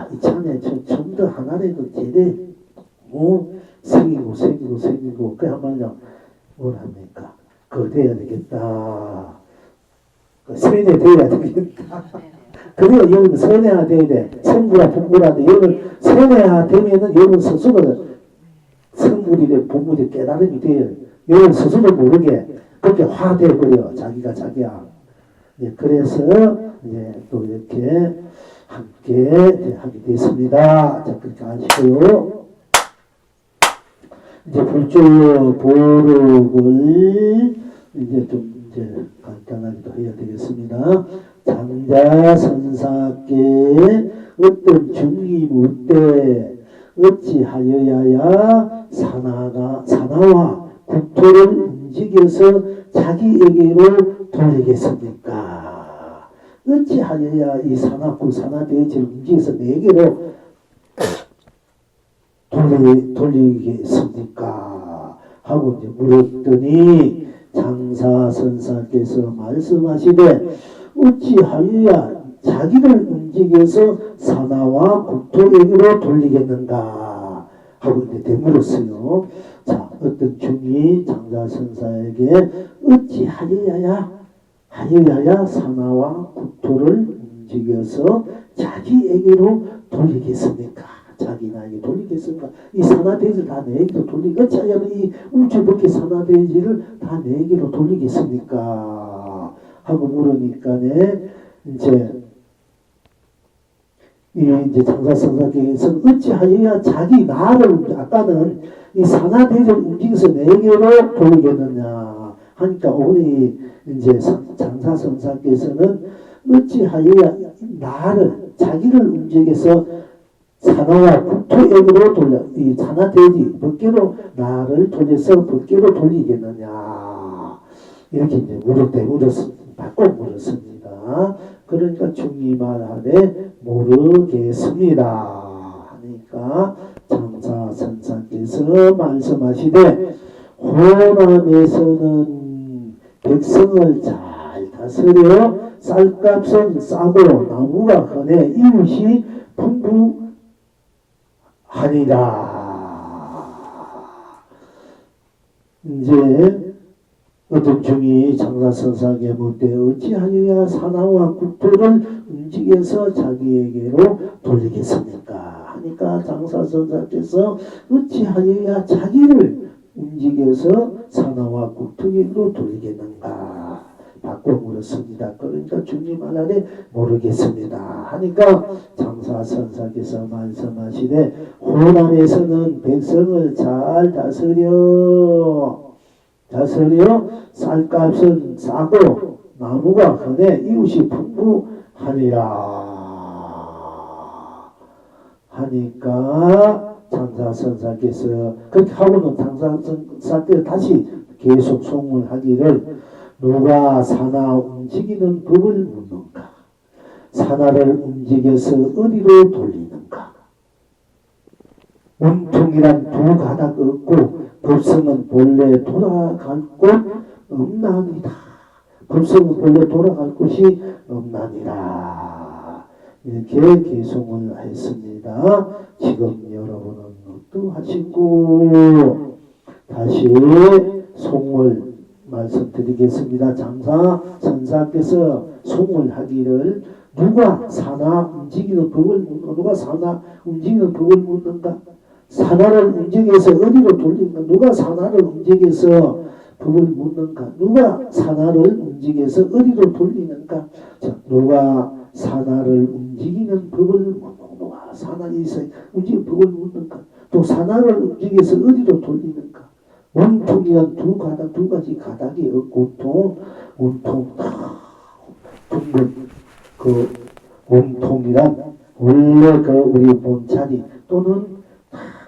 이 참에 좀 더 하나라도 제대로 새기고 그야말로 뭐랍니까? 그거 돼야 되겠다. 세뇌 돼야 되겠다. 그래야 여러분 세뇌화 돼야 돼. 성부라 본부라 돼. 여러분 세뇌화 되면은 여러분 스스로 성불이 돼 본물이 깨달음이 돼요. 여러분 스스로 모르게 그렇게 화돼 버려. 자기야. 예, 그래서 이제 또 이렇게 함께 하게 됐습니다. 자, 그렇게 하시고요. 이제 불조 보록을 이제 좀 이제 간단하게도 해야 되겠습니다. 장자선사께 어떤 중이 묻되 어찌하여야 산하와 국토를 움직여서 자기에게로 돌리겠습니까? 어찌하여야 이 산하대지를 움직여서 내게로 돌리겠습니까? 하고 이제 물었더니 장사선사께서 말씀하시되 어찌하여야 자기를 움직여서 산하와 국토에게로 돌리겠는가 하고 이제 되물었어요. 자, 어떤 중이 장자선사에게 어찌하여야 산하와 국토를 움직여서 자기에게로 돌리겠습니까? 자기 나에게 돌리겠습니까? 이 산하대지를 다 내게로 어찌하여야 이 우주밖에 산하대지를 다 내게로 돌리겠습니까? 하고 물으니까네 이제 장사선사께서는 어찌하여야 자기 나를 아까는 이 산하대지를 움직여서 내게로 돌리겠느냐 하니까 오늘 이제 장사선사께서는 어찌하여야 나를 자기를 움직여서 산하와 국토에게로 돌려 이 산하대지 밖으로 나를 돌려서 밖으로 돌리겠느냐 이렇게 이제 바꿔 물었습니다. 그러니까 중이 말하되 모르겠습니다 하니까 장사선사께서 말씀하시되 호남에서는 백성을 잘 다스려 쌀값은 싸고 나무가 흔해 이웃이 풍부하니라. 이제 어떤 중이 장사선사에게 묻되 어찌하여야 산하와 국토를 움직여서 자기에게로 돌리겠습니까? 하니까 장사선사께서 어찌하여야 자기를 움직여서 산하와 국토에게로 돌리겠는가? 바꿔 물었습니다. 그러니까 주님 말하되 모르겠습니다. 하니까 장사선사께서 말씀하시되 호남에서는 백성을 잘 다스려 쌀값은 싸고 나무가 흔해 이웃이 풍부하니라 하니까 장사선사께서 그렇게 하고는 장사선사께서 다시 계속 송문하기를 누가 산하 움직이는 법을 묻는가? 산하를 움직여서 어디로 돌리는가? 문통이란 두 가닥 없고 법성은 본래 돌아갈 곳 없나니라. 법성은 본래 돌아갈 곳이 없나니라. 이렇게 개송을 했습니다. 지금 여러분은 어떠하신고? 다시 송을 말씀드리겠습니다. 장사선사께서 송원하기를 누가 사나 움직이는 법을 묻는가? 누가 사나 움직이는 법을 묻는가? 사나를 움직여서 어디로 돌리는가? 누가 사나를 움직여서 법을 묻는가? 누가 사나를 움직여서 어디로 돌리는가? 자, 누가 사나를 움직이는 법을 묻는가? 누가 사나에서 움직이는 법을 묻는가? 또 사나를 움직여서 어디로 돌리는가? 원통이란 두 가지 가닥이 없고 또 원통 둥근 그 원통이란 원래 그 우리 본자리 또는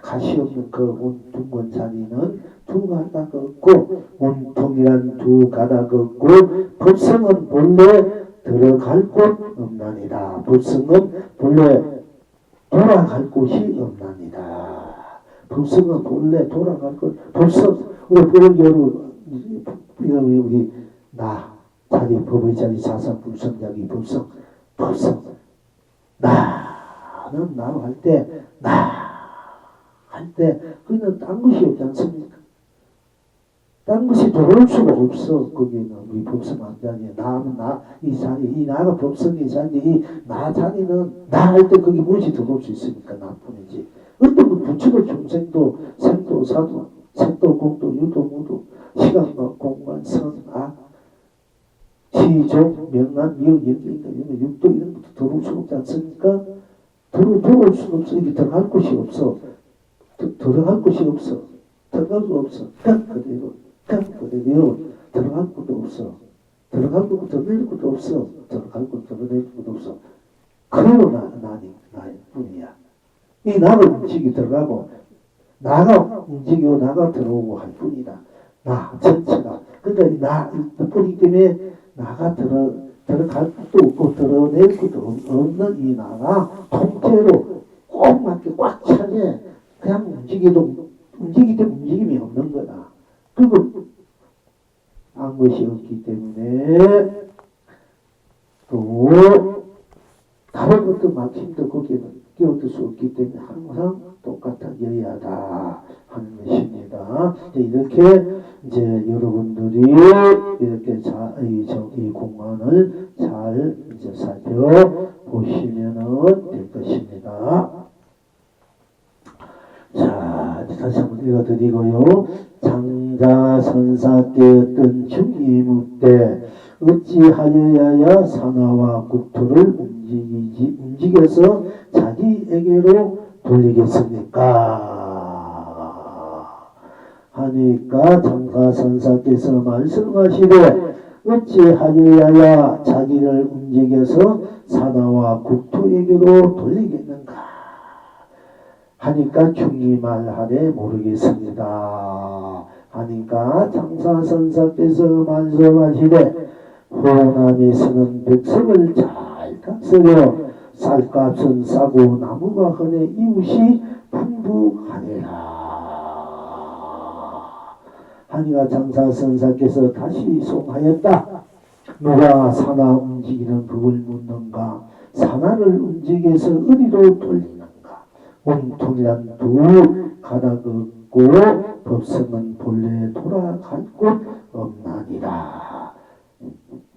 가시 없는 그 둥근 자리는 두 가닥 없고 원통이란 두 가닥 없고 법성은 본래 들어갈 곳 없나니다. 법성은 본래 돌아갈 곳이 없나니다. 법성은 본래 돌아갈 것. 법성 우리 법을 우리 나 자기 법의 자리 자산 불성자기 법성 나는 나로 할 때 그는 딴 것이 없지 않습니까? 딴 것이 들어올 수가 없어. 거기는 우리 법성 한 자리에 나는 이 자리 이 나가 법성의 자리 이 나 자리는 나 할 때 거기 무엇이 들어올 수 있습니까? 나뿐이지. 어떤 그 부처도 중생도 생도 사도 색도 공도 유도 무도 시간과 공간 선악 시종 명란 미역 연기인가 이런 육도 이런 것도 들어올 수 없지 않습니까? 들어올 수 없어. 이게 들어갈 곳이 없어. 들어갈 곳이 없어. 들어갈 수 없어. 그대로 들어갈 곳도 없어. 들어갈 곳 드러낼 곳도 없어. 들어갈 곳 드러낼 곳도 없어. 그래도 나일 뿐이야. 이 나가 움직이 들어가고 나가 움직이고 나가 들어오고 할 뿐이다. 나 전체가. 그러니까 이 나 뿐이기 때문에 나가 들어갈 것도 없고 드러낼 것도 없는 이 나가 통째로 꼭 맞게 꽉 차게 그냥 움직이기 때문에 움직임이 없는 거다. 그리고 안 것이 없기 때문에 또 다른 것도 마침도 거기에는 끼어들 수 없기 때문에 항상 똑같아져야다 하는 것입니다. 이렇게 이제 여러분들이 이렇게 이 공안을 잘 이제 살펴보시면은 될 것입니다. 자, 다시 한번 읽어드리고요. 장자선사께 어떤 중이묻되 어찌하여야 사나와 국토를 움직여서 자기에게로 돌리겠습니까? 하니까 장가선사께서 말씀하시되 어찌하여야 자기를 움직여서 사나와 국토에게로 돌리겠는가? 하니까 중이 말하되 모르겠습니다. 하니까 장사선사께서 말씀하시되 호남에서는 백성을 잘 다스려 쌀값은 싸고 나무가 흔해 이웃이 풍부하니라. 하니까 장사선사께서 다시 송하였다. 누가 사나 움직이는 법을 묻는가? 사나를 움직여서 어디로 돌리는가? 온통이란 두 가닥 없고 법성은 본래 돌아갈 곳 없나니라.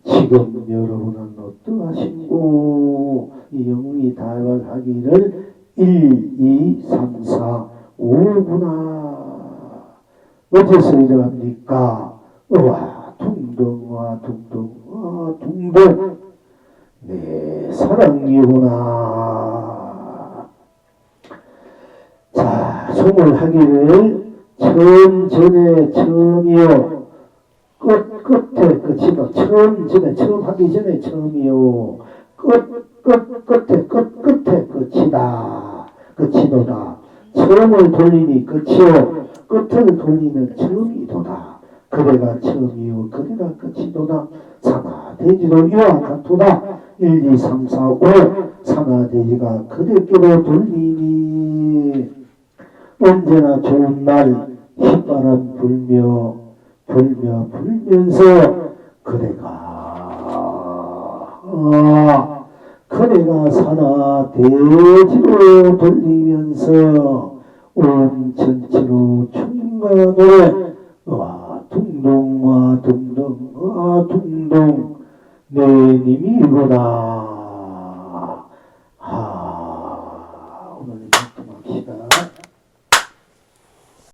지금 여러분은 어떠하신고? 이 영웅이 다발하기를 1, 2, 3, 4, 5구나. 어디서 일어납니까? 와 둥둥와 둥둥와 둥둥 내 사랑이구나. 자, 송을 하기를 처음 전에 처음이요 끝에 끝이다. 처음 전에 처음 하기 전에 처음이요 끝에 끝이다. 끝이도다. 처음을 돌리니 끝이요 끝을 돌리는 처음이도다. 그래가 처음이요 그래가 끝이도다. 사나돼지도 이와 같도다. 1, 2, 3, 4, 5 사나돼지가 그대께로 돌리니 언제나 좋은 날 휘바람 불면서 그대가 사나돼지로 돌리면서 온 전체로 춤과 노래 와 둥둥 둥둥 내 님이 이거다.